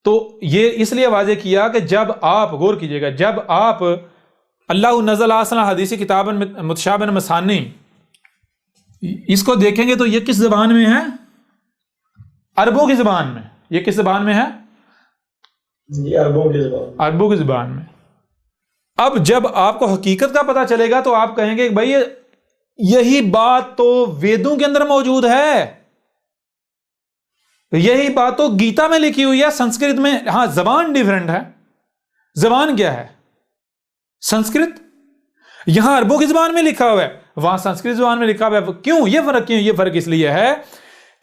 تو یہ اس لیے واضح کیا کہ جب آپ غور کیجئے گا، جب آپ اللہ نزل احسن الحدیث کتابا متشابہا مثانی اس کو دیکھیں گے تو یہ کس زبان میں ہے؟ عربوں کی زبان میں۔ یہ کس زبان میں ہے؟ عربوں کی زبان، عربوں کی زبان میں۔ اب جب آپ کو حقیقت کا پتہ چلے گا تو آپ کہیں گے کہ بھائی یہی بات تو ویدوں کے اندر موجود ہے، یہی بات تو گیتا میں لکھی ہوئی ہے، سنسکرت میں۔ ہاں زبان ڈیفرنٹ ہے، زبان کیا ہے؟ سنسکرت۔ یہاں عربوں کی زبان میں لکھا ہوا ہے، وہاں سنسکرت زبان میں لکھا ہوا ہے۔ کیوں یہ فرق؟ کیوں یہ فرق؟ اس لیے ہے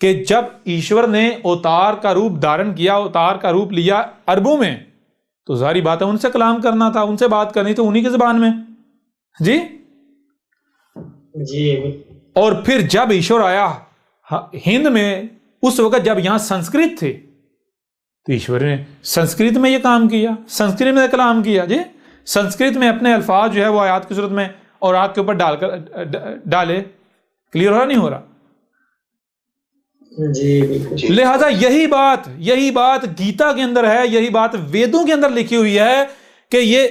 کہ جب ایشور نے اوتار کا روپ دھارن کیا، اوتار کا روپ لیا عربوں میں، تو ظاہری بات ہے ان سے کلام کرنا تھا، ان سے بات کرنی تو انہی کی زبان میں۔ جی جی اور پھر جب ایشور آیا ہند میں، اس وقت جب یہاں سنسکرت تھے تو ایشور نے سنسکرت میں یہ کام کیا، سنسکرت میں کلام کیا۔ جی سنسکرت میں اپنے الفاظ جو ہے وہ آیات کی صورت میں اور آگ کے اوپر ڈالے۔ کلیئر ہو رہا نہیں ہو رہا؟ جی بالکل۔ لہذا یہی بات گیتا کے اندر ہے، یہی بات ویدوں کے اندر لکھی ہوئی ہے کہ یہ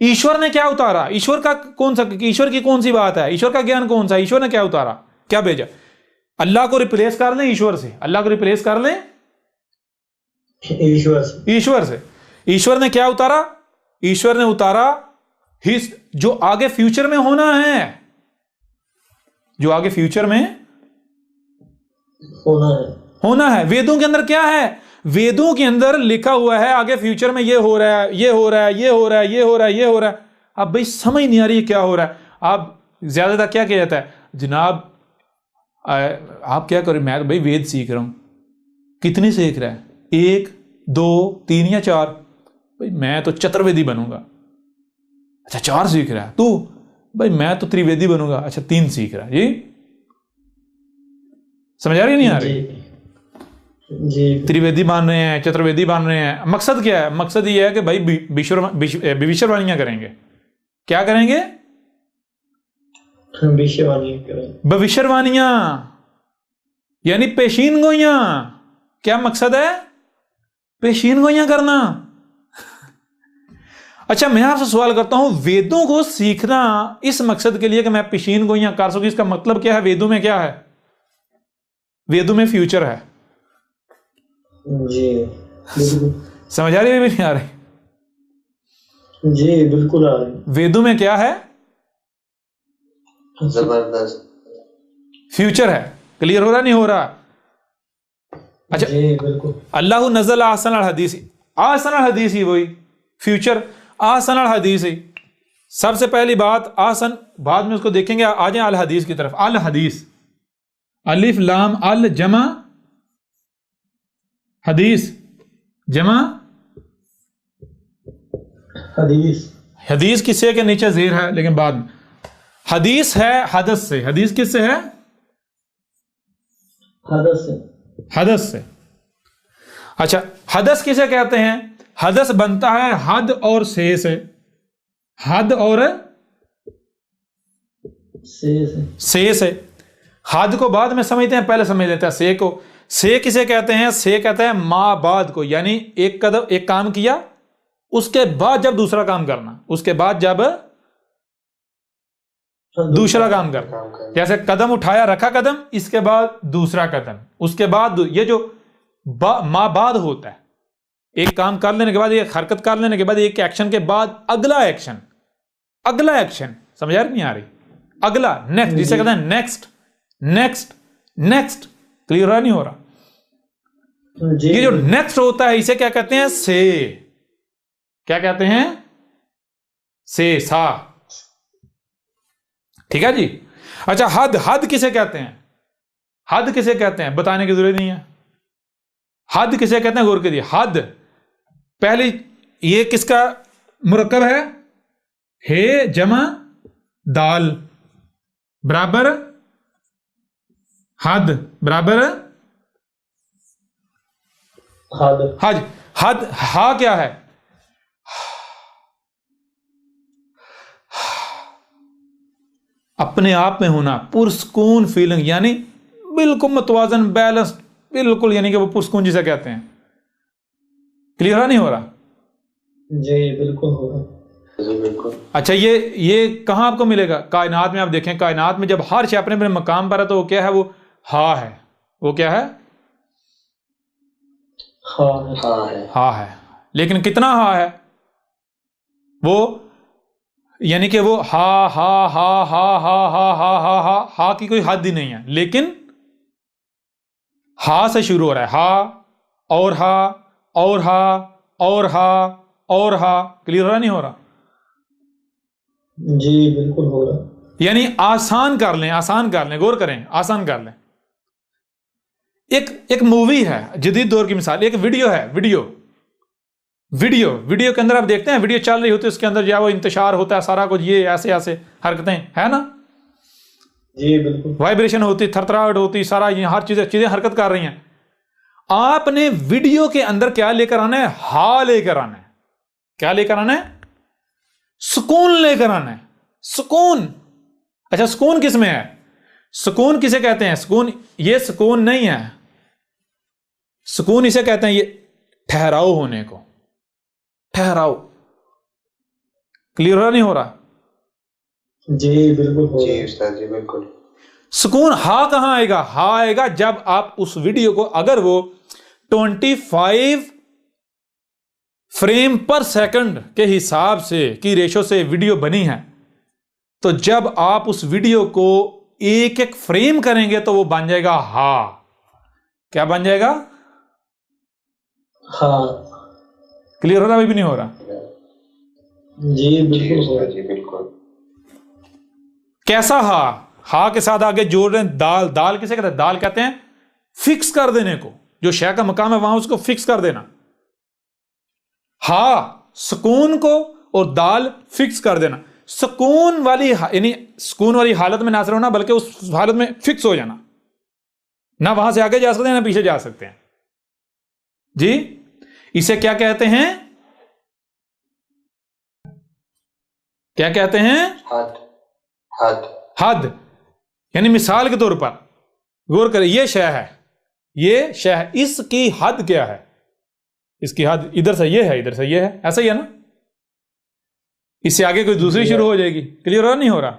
ایشور نے کیا اتارا، ایشور کی کون سی بات ہے، ایشور کا گیان کون سا، ایشور نے کیا اتارا، کیا بھیجا؟ اللہ کو ریپلیس کر لیں ایشور سے، اللہ کو ریپلیس کر لیں ایشور سے۔ ایشور نے کیا اتارا؟ ایشور نے اتارا جو آگے فیوچر میں ہونا ہے، جو آگے فیوچر میں ہونا ہے۔ ویدوں کے اندر کیا ہے؟ ویدوں کے اندر لکھا ہوا ہے آگے فیوچر میں یہ ہو رہا ہے، یہ ہو رہا ہے، یہ ہو رہا ہے، یہ ہو رہا ہے، یہ ہو رہا ہے۔ اب بھائی سمجھ نہیں آ رہی ہے کیا ہو رہا ہے۔ آپ زیادہ تر کیا کہتا ہے جناب، آپ کیا کریں؟ میں بھائی وید سیکھ رہا ہوں۔ کتنی سیکھ رہا ہے؟ 1 2 3 یا 4؟ بھائی میں تو چترویدی بنوں گا۔ اچھا 4 سیکھ رہا ہے تو؟ بھائی میں تو تریویدی بنوں گا۔ اچھا 3 سیکھ رہا ہے۔ جی سمجھ آ رہی نہیں آ رہی؟ جی تریویدی بن رہے ہیں، چترویدی بن رہے ہیں۔ مقصد کیا ہے؟ مقصد یہ ہے کہ بھائی بھوشیہوانیاں کریں گے۔ کیا کریں گے؟ بھوشیہوانیاں یعنی پیشین گوئیاں۔ کیا مقصد ہے؟ پیشین گوئیاں کرنا۔ اچھا میں آپ سے سوال کرتا ہوں، ویدوں کو سیکھنا اس مقصد کے لیے کہ میں پیشین گوئیاں کر سکوں، اس کا مطلب کیا ہے؟ ویدوں میں کیا ہے؟ ویدوں میں فیوچر ہے۔ جی بالکل سمجھ آ رہی ہے بھی نہیں آ رہی؟ جی بالکل آ رہی۔ ویدوں میں کیا ہے؟ زبردست فیوچر ہے۔ کلیئر ہو رہا نہیں ہو رہا؟ اچھا جی بالکل۔ اللہ نزل احسن الحدیث، احسن الحدیث ہی وہی فیوچر، احسن الحدیث ہی۔ سب سے پہلی بات احسن، بعد میں اس کو دیکھیں گے۔ آ جائیں الحدیث کی طرف۔ الحدیث، الف لام ال جمع حدیث، جمع حدیث۔ حدیث کسے کے نیچے زیر ہے لیکن بعد میں۔ حدیث ہے حدث سے۔ حدیث کس سے ہے؟ حدث سے۔ حدث سے۔ اچھا حدث کسے کہتے ہیں؟ حدث بنتا ہے حد اور سے سے، حد اور سے۔ حد کو بعد میں سمجھتے ہیں، پہلے سمجھ لیتے ہیں سے کو۔ سے کسے کہتے ہیں؟ سے کہتے ہیں ما بعد کو، یعنی ایک کام کیا اس کے بعد جب دوسرا کام کرنا، اس کے بعد جب دوسرا کام کرنا۔ جیسے قدم اٹھایا، رکھا قدم، اس کے بعد دوسرا قدم، اس کے بعد یہ جو ما بعد ہوتا ہے، ایک کام کر لینے کے بعد، ایک حرکت کر لینے کے بعد، ایک ایکشن کے بعد اگلا ایکشن، اگلا ایکشن۔ سمجھ آ رہی نہیں آ رہی؟ اگلا، نیکسٹ، جسے کہتے ہیں نیکسٹ، نیکسٹ، نیکسٹ۔ کلیئر ہو رہا نہیں ہو رہا؟ یہ جو نیکسٹ ہوتا ہے اسے کیا کہتے ہیں؟ سے۔ کیا کہتے ہیں؟ سے، سا۔ ٹھیک ہے جی۔ اچھا حد، حد کسے کہتے ہیں؟ حد کسے کہتے ہیں؟ بتانے کی ضرورت نہیں ہے۔ حد کسے کہتے ہیں؟ غور کیجیے۔ حد پہلی یہ کس کا مرکب ہے؟ ہے جمع دال برابر حد برابر حج۔ حد، ہا کیا ہے؟ اپنے آپ میں ہونا، پرسکون فیلنگ، یعنی بالکل متوازن، بیلنس، بالکل، یعنی کہ وہ پرسکون جسے کہتے ہیں۔ کلیئر نہیں ہو رہا؟ جی بالکل ہو رہا۔ جی بالکل۔ اچھا یہ کہاں آپ کو ملے گا؟ کائنات میں۔ آپ دیکھیں کائنات میں جب ہر شے اپنے مقام پر ہے تو وہ کیا ہے؟ وہ ہا ہے۔ وہ کیا ہے؟ ہاں ہے۔ ہا ہے۔ لیکن کتنا ہا ہے؟ وہ یعنی کہ وہ ہا ہا ہا ہا ہا ہا ہا ہا ہا ہا کی کوئی حد ہی نہیں ہے، لیکن ہا سے شروع ہو رہا ہے، ہا اور ہا اور ہا اور ہا اور ہا. کلیئر ہو رہا نہیں ہو رہا؟ جی بالکل ہو رہا. یعنی آسان کر لیں، آسان کر لیں، غور کریں، آسان کر لیں. ایک مووی ہے جدید دور کی مثال، ایک ویڈیو ہے، ویڈیو کے اندر آپ دیکھتے ہیں ویڈیو چل رہی ہوتی ہے، اس کے اندر جو ہے وہ انتشار ہوتا ہے سارا کچھ، یہ ایسے ایسے حرکتیں ہے نا، جی بالکل وائبریشن ہوتی، تھرتھراہٹ ہوتی، سارا یہ ہر چیزیں حرکت کر رہی ہیں. آپ نے ویڈیو کے اندر کیا لے کر آنا ہے؟ ہا لے کر آنا ہے. کیا لے کر آنا ہے؟ سکون لے کر آنا ہے. سکون. اچھا سکون کس میں ہے؟ سکون کسے کہتے ہیں؟ سکون یہ سکون نہیں ہے، سکون اسے کہتے ہیں یہ ٹھہراؤ ہونے کو، ٹھہراؤ. کلیئر ہو رہا نہیں ہو رہا؟ جی بالکل ہو جی رہا. استاد جی بالکل. سکون ہا کہاں آئے گا؟ ہا آئے گا جب آپ اس ویڈیو کو، اگر وہ 25 فریم پر سیکنڈ کے حساب سے کی ریشو سے ویڈیو بنی ہے، تو جب آپ اس ویڈیو کو ایک ایک فریم کریں گے تو وہ بن جائے گا ہا. کیا بن جائے گا؟ ہاں کلیئر ہو رہا؟ ابھی بھی نہیں ہو رہا؟ جی جی بالکل ہو استاد رہا. جی بالکل. کیسا ہا؟ ہا کے ساتھ آگے جوڑ رہے ہیں دال. دال کسے کہتے ہیں؟ دال کہتے ہیں فکس کر دینے کو، جو شے کا مقام ہے وہاں اس کو فکس کر دینا. ہا سکون کو اور دال فکس کر دینا. سکون والی یعنی سکون والی حالت میں نہ صرف ہونا بلکہ اس حالت میں فکس ہو جانا، نہ وہاں سے آگے جا سکتے ہیں نہ پیچھے جا سکتے ہیں. جی اسے کیا کہتے ہیں؟ کیا کہتے ہیں؟ حد. حد. حد. یعنی مثال کے طور پر غور کریں، یہ شے ہے، یہ شے ہے، اس کی حد کیا ہے؟ اس کی حد ادھر سے یہ ہے، ادھر سے یہ ہے، ایسا ہی ہے نا. اس سے آگے کوئی دوسری شروع ہو جائے گی. کلیئر ہو رہا نہیں ہو رہا؟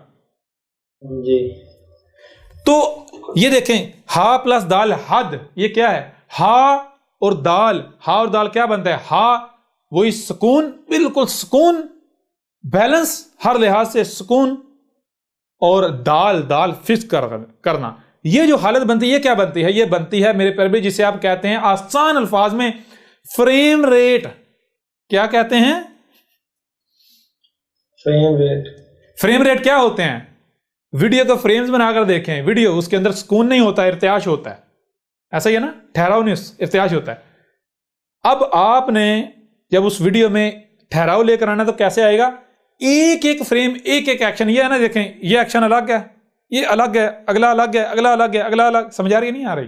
جی تو یہ دیکھیں ہا پلس دال حد، یہ کیا ہے؟ ہا اور دال. ہا اور دال کیا بنتا ہے؟ ہا وہی سکون، بالکل سکون، بیلنس ہر لحاظ سے سکون، اور دال فکس کرنا. یہ جو حالت بنتی ہے یہ کیا بنتی ہے؟ یہ بنتی ہے میرے پیارے بھی جسے آپ کہتے ہیں آسان الفاظ میں فریم ریٹ. کیا کہتے ہیں؟ Frame rate. فریم ریٹ کیا ہوتے ہیں؟ ویڈیو کو فریمز بنا کر دیکھیں، ویڈیو اس کے اندر سکون نہیں ہوتا ہے، ارتعاش ہوتا ہے. ایسا ہی ہے نا، ٹھہراؤ نہیں، ارتعاش ہوتا ہے. اب آپ نے جب اس ویڈیو میں ٹھہراؤ لے کر آنا تو کیسے آئے گا؟ ایک ایک فریم، ایک ایک ایکشن. یہ ہے نا، دیکھیں یہ ایکشن الگ ہے، یہ الگ ہے، اگلا الگ ہے، اگلا الگ ہے، اگلا الگ. سمجھ آ رہی ہے نہیں آ رہی؟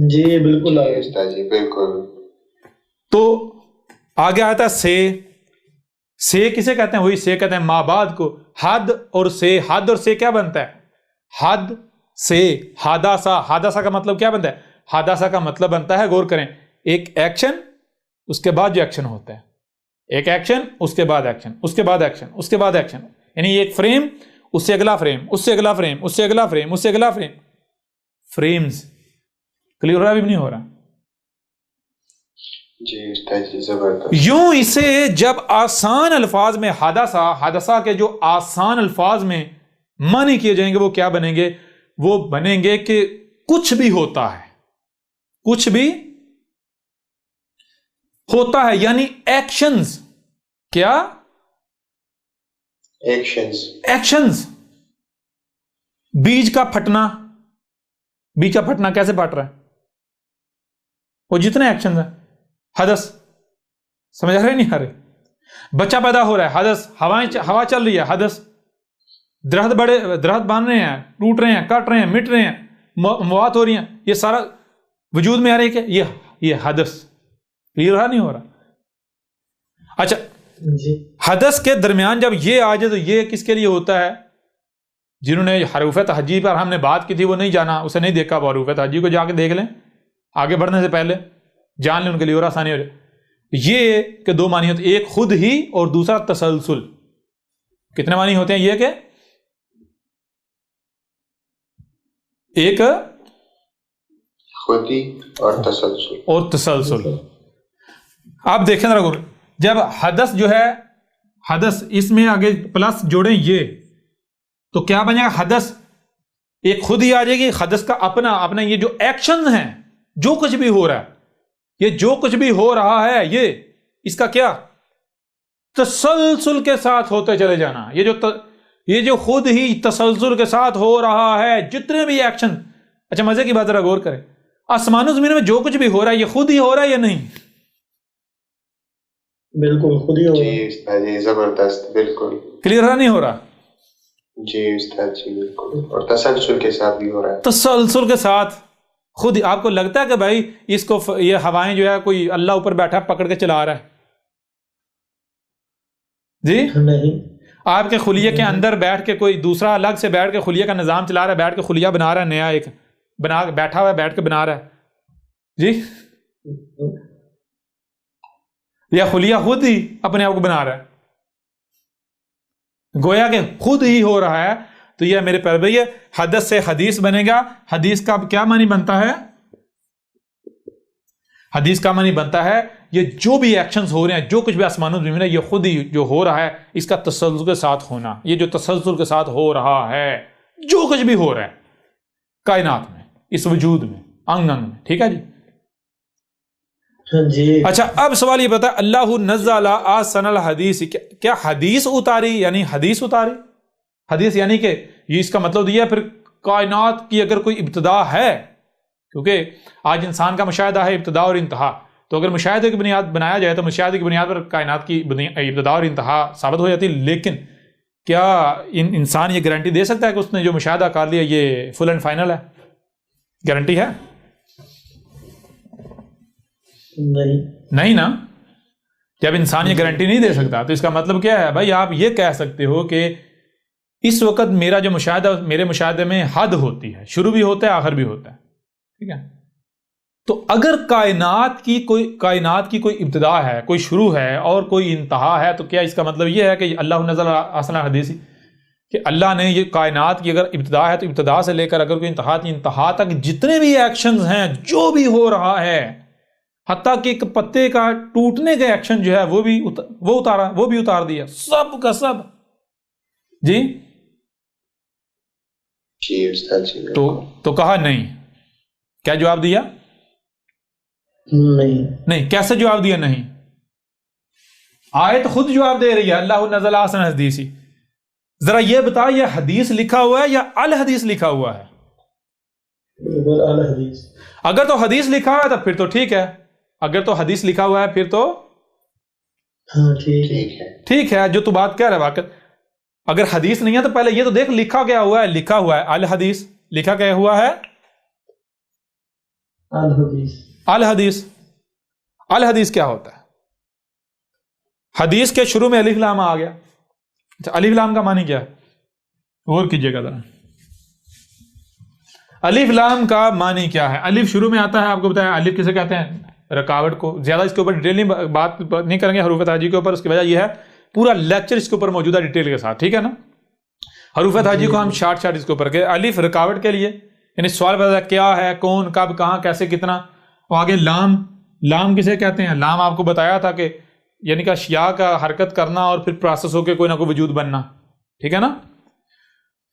جی بالکل آ جی رہا. استاد جی بالکل. تو آگے آتا ہے سے کسے کہتے ہیں؟ وہی سے کہتے ہیں ماں بعد کو. حد اور سے. حد اور سے کیا بنتا ہے؟ حد سے حادثہ. حادثہ کا مطلب کیا بنتا ہے؟ حادثہ کا مطلب بنتا ہے، غور کریں، ایک ایکشن اس کے بعد جو ایکشن ہوتا ہے، ایک ایکشن اس کے بعد ایکشن، اس کے بعد ایکشن، اس کے بعد ایکشن. یعنی ایک فریم، اس سے اگلا فریم، اس سے اگلا فریم، اس سے اگلا فریم، اس سے اگلا فریم. فریمز. کلیئر ہو رہا بھی نہیں ہو رہا؟ جی استاد جی زبردست. یوں اسے جب آسان الفاظ میں حادثہ کے جو آسان الفاظ میں معنی کیے جائیں گے وہ کیا بنیں گے؟ وہ بنیں گے کہ کچھ بھی ہوتا ہے، کچھ بھی ہوتا ہے، یعنی ایکشنز. کیا؟ ایکشنز. بیج کا پھٹنا. بیج کا پھٹنا کیسے پھٹ رہا ہے؟ وہ جتنے ایکشنز ہیں، حدث. سمجھ آ رہے نہیں آ رہے؟ بچہ پیدا ہو رہا ہے، حدث. ہوا چل رہی ہے، حدث. درخت بن رہے ہیں، ٹوٹ رہے ہیں، کٹ رہے ہیں، مٹ رہے ہیں، موات ہو رہی ہیں، یہ سارا وجود میں آ رہی ہے کہ یہ حدث. کلیئر نہیں ہو رہا؟ اچھا جی حدث کے درمیان جب یہ آ جائے تو یہ کس کے لیے ہوتا ہے؟ جنہوں نے حروف تہجی پر ہم نے بات کی تھی وہ نہیں جانا، اسے نہیں دیکھا، وہ حروف تہجی کو جا کے دیکھ لیں آگے بڑھنے سے پہلے، جان لیں، ان کے لیے اور آسانی ہو جائے. یہ کہ دو معنی ہوتے ہیں، ایک خود ہی اور دوسرا تسلسل. کتنے معنی ہوتے ہیں یہ کہ؟ ایک خود ہی اور تسلسل. اور تسلسل. آپ دیکھیں ذرا، جب حدث جو ہے، حدث اس میں آگے پلس جوڑیں یہ، تو کیا بنے گا؟ حدث ایک خود ہی آ جائے گی، حدث کا اپنا یہ جو ایکشن ہیں، جو کچھ بھی ہو رہا ہے، یہ جو کچھ بھی ہو رہا ہے، یہ اس کا کیا تسلسل کے ساتھ ہوتے چلے جانا. یہ جو خود ہی تسلسل کے ساتھ ہو رہا ہے، جتنے بھی ایکشن. اچھا مزے کی بات ذرا غور کریں، آسمان و زمین میں جو کچھ بھی ہو رہا ہے یہ خود ہی ہو رہا ہے یا نہیں؟ بالکل خود ہی ہوگا. جی استاد جی زبردست، بالکل کلیئر نہیں ہو رہا؟ جی استاد جی بالکل، اور تسلسل کے ساتھ بھی ہو رہا ہے. تسلسل کے ساتھ خود ہی. آپ کو لگتا ہے کہ بھائی اس کو یہ ہوائیں جو ہے کوئی اللہ اوپر بیٹھا پکڑ کے چلا رہا ہے؟ جی نہیں. آپ کے خلیے کے اندر بیٹھ کے کوئی دوسرا الگ سے بیٹھ کے خلیے کا نظام چلا رہا ہے، بیٹھ کے خلیہ بنا رہا ہے، نیا ایک بیٹھا ہوا ہے، بیٹھ کے بنا رہا ہے جی، یا خلیہ خود ہی اپنے آپ کو بنا رہا ہے؟ گویا کہ خود ہی ہو رہا ہے. تو یہ میرے پیارے بھائی حدث سے حدیث بنے گا. حدیث کا کیا معنی بنتا ہے؟ حدیث کا معنی بنتا ہے یہ جو بھی ایکشنز ہو رہے ہیں، جو کچھ بھی آسمانوں میں ہے، یہ خود ہی جو ہو رہا ہے اس کا تسلسل کے ساتھ ہونا. یہ جو تسلسل کے ساتھ ہو رہا ہے، جو کچھ بھی ہو رہا ہے کائنات میں، اس وجود میں، انگ انگ میں. ٹھیک ہے جی. جی اچھا اب سوال یہ بتا، اللہ نزل احسن الحدیث، کیا حدیث اتاری یعنی حدیث اتاری؟ حدیث یعنی کہ یہ اس کا مطلب یہ ہے پھر کائنات کی اگر کوئی ابتدا ہے، کیونکہ آج انسان کا مشاہدہ ہے ابتدا اور انتہا، تو اگر مشاہدے کی بنیاد بنایا جائے تو مشاہدے کی بنیاد پر کائنات کی ابتدا اور انتہا ثابت ہو جاتی. لیکن کیا انسان یہ گارنٹی دے سکتا ہے کہ اس نے جو مشاہدہ کر لیا یہ فل اینڈ فائنل ہے؟ گارنٹی ہے؟ نہیں نا. جب انسان یہ گارنٹی نہیں دے سکتا تو اس کا مطلب کیا ہے؟ بھائی آپ یہ کہہ سکتے ہو کہ اس وقت میرا جو مشاہدہ، میرے مشاہدے میں حد ہوتی ہے، شروع بھی ہوتا ہے آخر بھی ہوتا ہے. ٹھیک ہے. تو اگر کائنات کی کوئی ابتدا ہے، کوئی شروع ہے اور کوئی انتہا ہے، تو کیا اس کا مطلب یہ ہے کہ اللہ نزل احسن الحدیث، کہ اللہ نے یہ کائنات کی اگر ابتدا ہے تو ابتدا سے لے کر اگر کوئی انتہا تک جتنے بھی ایکشنز ہیں، جو بھی ہو رہا ہے، حتیٰ کہ ایک پتے کا ٹوٹنے کا ایکشن جو ہے وہ بھی اتار دیا، سب کا سب. جی جی استاد جی تو کہا نہیں. کیا جواب دیا؟ نہیں. کیسے جواب دیا نہیں؟ آیت خود جواب دے رہی ہے، اللہ نزل احسن الحدیث. ذرا یہ بتا، یہ حدیث لکھا ہوا ہے یا الحدیث لکھا ہوا ہے؟ الحدیث. اگر تو حدیث لکھا ہوا ہے تو پھر تو ٹھیک ہے، اگر تو حدیث لکھا ہوا ہے پھر تو ٹھیک ہے جو تو بات کہہ رہا ہے. واقع اگر حدیث نہیں ہے تو پہلے یہ تو دیکھ لکھا کیا ہوا ہے. لکھا ہوا ہے الحدیث. لکھا کیا ہوا ہے؟ الحدیث. الحدیث کیا ہوتا ہے؟ حدیث کے شروع میں الف لام آ گیا. اچھا الف لام کا معنی کیا ہے؟ غور کیجئے گا ذرا. الف لام کا معنی کیا ہے؟ الف شروع میں آتا ہے، آپ کو بتایا الف کسے کہتے ہیں؟ رکاوٹ کو. زیادہ اس کے اوپر ڈیٹیل بات نہیں کریں گے حروف تہجی کے اوپر، اس کی وجہ یہ ہے پورا لیکچر اس کے اوپر موجودہ ڈیٹیل کے ساتھ. ٹھیک ہے نا. حروف تہجی کو ہم شارٹ اس کے اوپر کہ الف رکاوٹ کے لیے، یعنی سوال پیدا کیا ہے، کون، کب، کہاں، کیسے، کتنا. اور آگے لام کسے کہتے ہیں؟ لام آپ کو بتایا تھا کہ یعنی کہ اشیاء کا حرکت کرنا اور پھر پروسیس ہو کے کوئی نہ کوئی وجود بننا. ٹھیک ہے نا.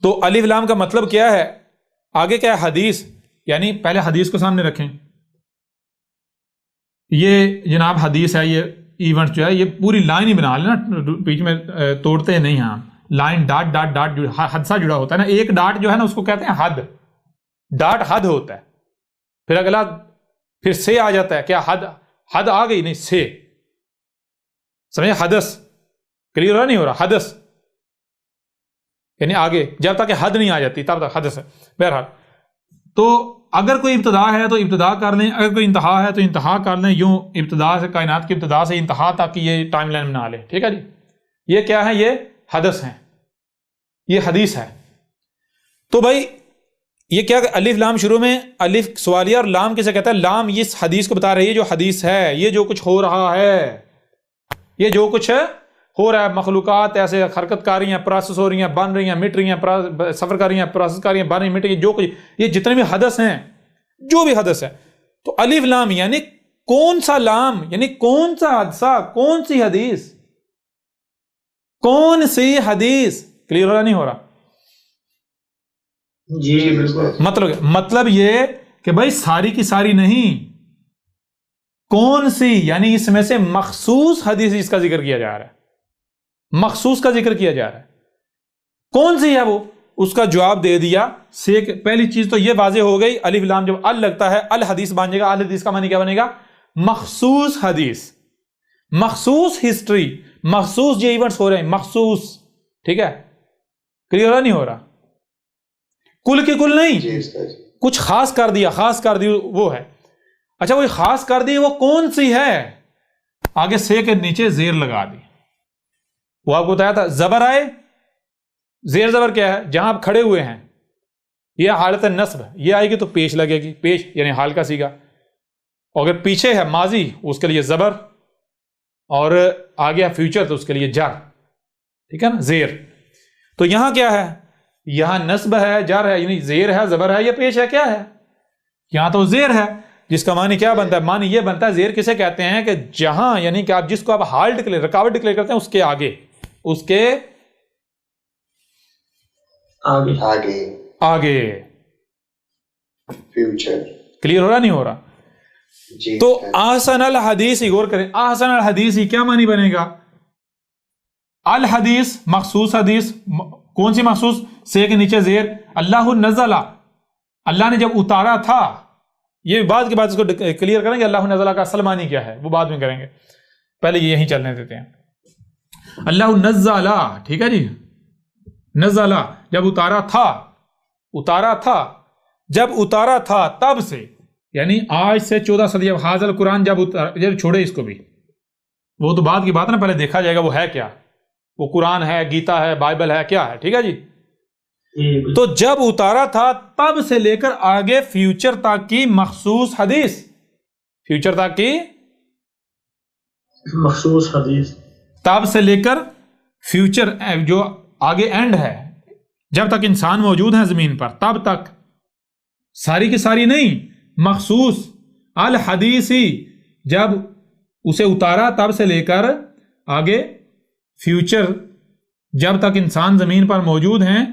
تو الف لام کا مطلب کیا ہے؟ آگے کیا ہے؟ حدیث. یعنی پہلے حدیث کو سامنے رکھیں. یہ جناب حدیث ہے، یہ ایونٹ جو ہے یہ پوری لائن ہی بنا لینا، بیچ میں توڑتے نہیں ہیں ہم. لائن ڈاٹ ڈاٹ ڈاٹ حدثہ جڑا ہوتا ہے نا، ایک ڈاٹ جو ہے نا اس کو کہتے ہیں حد. ڈاٹ حد ہوتا ہے. پھر اگلا پھر سے آ جاتا ہے. کیا حد آ گئی؟ نہیں، سے. سمجھے؟ حدث. کلیئر ہو نہیں ہو رہا؟ حدث یعنی آگے جب تک کہ حد نہیں آ جاتی تب تک حدث ہے. بہرحال تو اگر کوئی ابتدا ہے تو ابتدا کر لیں، اگر کوئی انتہا ہے تو انتہا کر لیں. یوں ابتدا سے، کائنات کی ابتدا سے انتہا تک کی یہ ٹائم لائن بنا لیں. ٹھیک ہے جی. یہ کیا ہے؟ یہ حدث ہے، یہ حدیث ہے. تو بھائی یہ کیا کہ الف لام شروع میں، الف سوالیہ اور لام کسے کہتا ہے؟ لام اس حدیث کو بتا رہی ہے جو حدیث ہے. یہ جو کچھ ہو رہا ہے، یہ جو کچھ ہو رہا ہے، مخلوقات ایسے حرکت کر رہی ہیں، پروسیس ہو رہی ہیں، بن رہی ہیں، مٹ رہی ہیں، سفر کر رہی ہیں، پروسیس کر رہی ہیں، بن رہی ہیں، مٹ رہی ہیں، جو کچھ یہ جتنے بھی حدث ہیں، جو بھی حدث ہے. تو الف لام یعنی کون سا لام یعنی کون سا حادثہ، کون سی حدیث، کون سی حدیث؟ کلیئر ہو رہا نہیں ہو رہا؟ جی بالکل. مطلب یہ کہ بھائی ساری کی ساری نہیں، کون سی، یعنی اس میں سے مخصوص حدیث اس کا ذکر کیا جا رہا ہے، مخصوص کا ذکر کیا جا رہا ہے. کون سی ہے وہ؟ اس کا جواب دے دیا. پہلی چیز تو یہ واضح ہو گئی، الف لام جب ال لگتا ہے الحدیث بن جائے گا. الحدیث کا معنی کیا بنے گا؟ مخصوص حدیث، مخصوص ہسٹری، مخصوص جو ایونٹس ہو رہے ہیں، مخصوص. ٹھیک ہے، کلیئر ہو رہا نہیں ہو رہا؟ کل کی کل نہیں، کچھ خاص کر دیا، خاص کر دی وہ ہے. اچھا وہ خاص کر دی وہ کون سی ہے؟ آگے سے کے نیچے زیر لگا دی. وہ آپ کو بتایا تھا زبر آئے، زیر زبر کیا ہے؟ جہاں آپ کھڑے ہوئے ہیں یہ حالت نصب، یہ آئے گی تو پیش لگے گی، پیش یعنی حال کا سیگا. اور اگر پیچھے ہے ماضی اس کے لیے زبر، اور آگے ہے فیوچر تو اس کے لیے جر. ٹھیک ہے نا، زیر. تو یہاں کیا ہے؟ یہاں نصب ہے، جر ہے، یعنی زیر ہے، زبر ہے، یا پیش ہے، کیا ہے؟ یہاں تو زیر ہے، جس کا معنی کیا بنتا ہے؟ معنی یہ بنتا ہے زیر کسے کہتے ہیں کہ جہاں یعنی کہ آپ جس کو آپ حال ڈکلیئر، رکاوٹ ڈکلیئر کرتے ہیں اس کے آگے، اس کے آگے فیوچر. کلیئر ہو رہا نہیں ہو رہا؟ جی. تو احسن الحدیث، غور کریں، احسن الحدیث کیا معنی بنے گا؟ الحدیث مخصوص حدیث. کون سی مخصوص؟ سے کے نیچے زیر. اللہ نزل، اللہ نے جب اتارا تھا. یہ بعد کے بعد اس کو کلیئر کریں گے اللہ نزل کا اصل معنی کیا ہے، وہ بعد میں کریں گے، پہلے یہیں چلنے دیتے ہیں. اللہ نزل، ٹھیک ہے جی، نزل جب اتارا تھا، اتارا تھا، جب اتارا تھا تب سے، یعنی آج سے 14 صدی اب حاضر قرآن جب چھوڑے اس کو بھی، وہ تو بعد کی بات نا، پہلے دیکھا جائے گا وہ ہے کیا. وہ قرآن ہے، گیتا ہے، بائبل ہے، کیا ہے؟ ٹھیک ہے جی. تو جب اتارا تھا تب سے لے کر آگے فیوچر تک کی مخصوص حدیث، فیوچر تک کی مخصوص حدیث، تب سے لے کر فیوچر جو آگے اینڈ ہے، جب تک انسان موجود ہے زمین پر تب تک، ساری کی ساری نہیں، مخصوص الحدیثی، جب اسے اتارا تب سے لے کر آگے فیوچر، جب تک انسان زمین پر موجود ہیں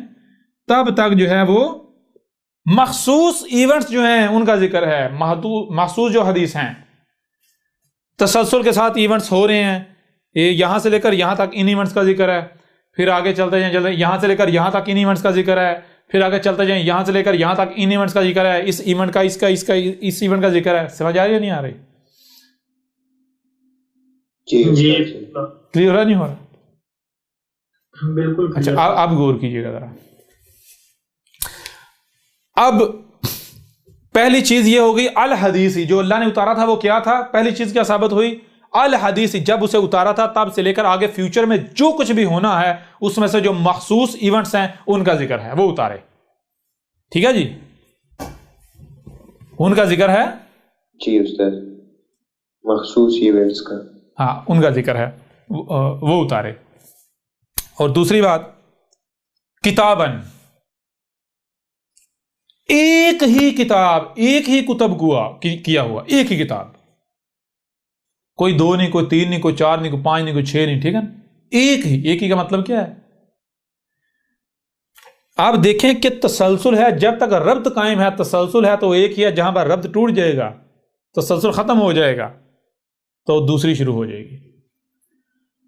تب تک جو ہے وہ مخصوص ایونٹس جو ہیں ان کا ذکر ہے. مخصوص جو حدیث ہیں تسلسل کے ساتھ ایونٹس ہو رہے ہیں، یہاں سے لے کر یہاں تک ان ایونٹس کا ذکر ہے، پھر آگے چلتے جائیں، یہاں سے لے کر یہاں تک ان ایونٹس کا ذکر ہے، پھر آگے چلتے جائیں، یہاں سے لے کر یہاں تک ان ایونٹس کا ذکر ہے، اس ایونٹ کا، اس ایونٹ کا ذکر ہے. سمجھ آ رہی ہے نہیں آ رہی؟ جی کلیئر ہو رہا نہیں ہو رہا؟ بالکل. اچھا آپ غور کیجئے گا ذرا. اب پہلی چیز یہ ہو گئی الحدیثی، جو اللہ نے اتارا تھا وہ کیا تھا؟ پہلی چیز کیا ثابت ہوئی؟ الحدیثی، جب اسے اتارا تھا تب سے لے کر آگے فیوچر میں جو کچھ بھی ہونا ہے اس میں سے جو مخصوص ایونٹس ہیں ان کا ذکر ہے، وہ اتارے. ٹھیک ہے جی، ان کا ذکر ہے. جی استاد، مخصوص ایونٹس کا، ہاں ان کا ذکر ہے، وہ اتارے. اور دوسری بات، کتابن، ایک ہی کتاب، ایک ہی کتب کیا ہوا، ایک ہی کتاب، کوئی 2 نہیں، کوئی 3 نہیں، کوئی 4 نہیں، کوئی 5 نہیں، کوئی 6 نہیں. ٹھیک ہے نا، ایک ہی. ایک ہی کا مطلب کیا ہے؟ آپ دیکھیں کہ تسلسل ہے، جب تک ربط قائم ہے، تسلسل ہے تو ایک ہی ہے. جہاں پر ربط ٹوٹ جائے گا، تسلسل ختم ہو جائے گا تو دوسری شروع ہو جائے گی.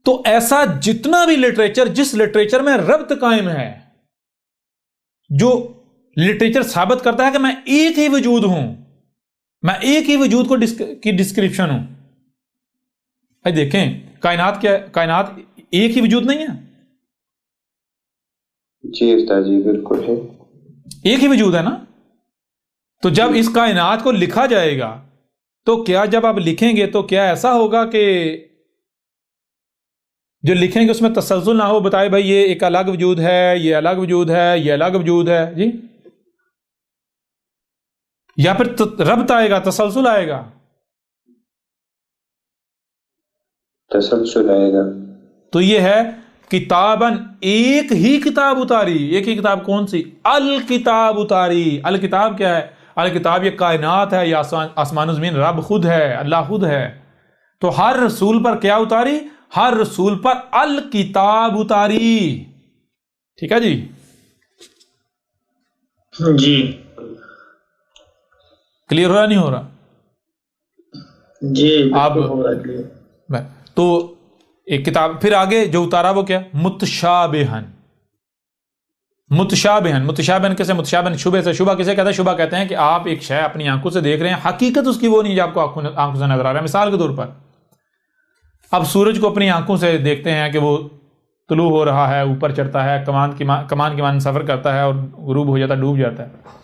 تو ایسا جتنا بھی لٹریچر، جس لٹریچر میں ربط قائم ہے، جو لٹریچر ثابت کرتا ہے کہ میں ایک ہی وجود ہوں، میں ایک ہی وجود کی ڈسکرپشن ہوں. دیکھیں کائنات کیا ہے؟ کائنات ایک ہی وجود نہیں ہے. جی استاد جی بالکل ہے، ایک ہی وجود ہے نا. تو جب اس کائنات کو لکھا جائے گا تو کیا جب آپ لکھیں گے تو کیا ایسا ہوگا کہ جو لکھیں گے اس میں تسلسل نہ ہو؟ بتائے بھائی یہ ایک الگ وجود ہے، یہ الگ وجود ہے، یہ الگ وجود ہے جی، یا پھر ربط آئے گا، تسلسل آئے گا؟ تسلسل آئے گا. تو یہ ہے کتابن، ایک ہی کتاب اتاری. ایک ہی کتاب کون سی؟ الکتاب اتاری. الکتاب کیا ہے؟ الکتاب یہ کائنات ہے، یہ آسمان و زمین رب خود ہے، اللہ خود ہے. تو ہر رسول پر کیا اتاری؟ ہر رسول پر الکتاب اتاری. ٹھیک ہے جی. جی کلیئر ہو رہا نہیں ہو رہا؟ جی اب ہو رہا ہے. تو ایک کتاب پھر آگے جو اتارا وہ کیا؟ متشابہن. متشابہن، متشابہن کیسے؟ متشابہن شبہ سے. شبہ کسے کہتے ہیں؟ شبہ کہتے ہیں کہ آپ ایک شے اپنی آنکھوں سے دیکھ رہے ہیں، حقیقت اس کی وہ نہیں جو آپ کو آنکھوں سے نظر آ رہا ہے. مثال کے طور پر اب سورج کو اپنی آنکھوں سے دیکھتے ہیں کہ وہ طلوع ہو رہا ہے، اوپر چڑھتا ہے، کمان کی مان سفر کرتا ہے اور غروب ہو جاتا ہے، ڈوب جاتا ہے.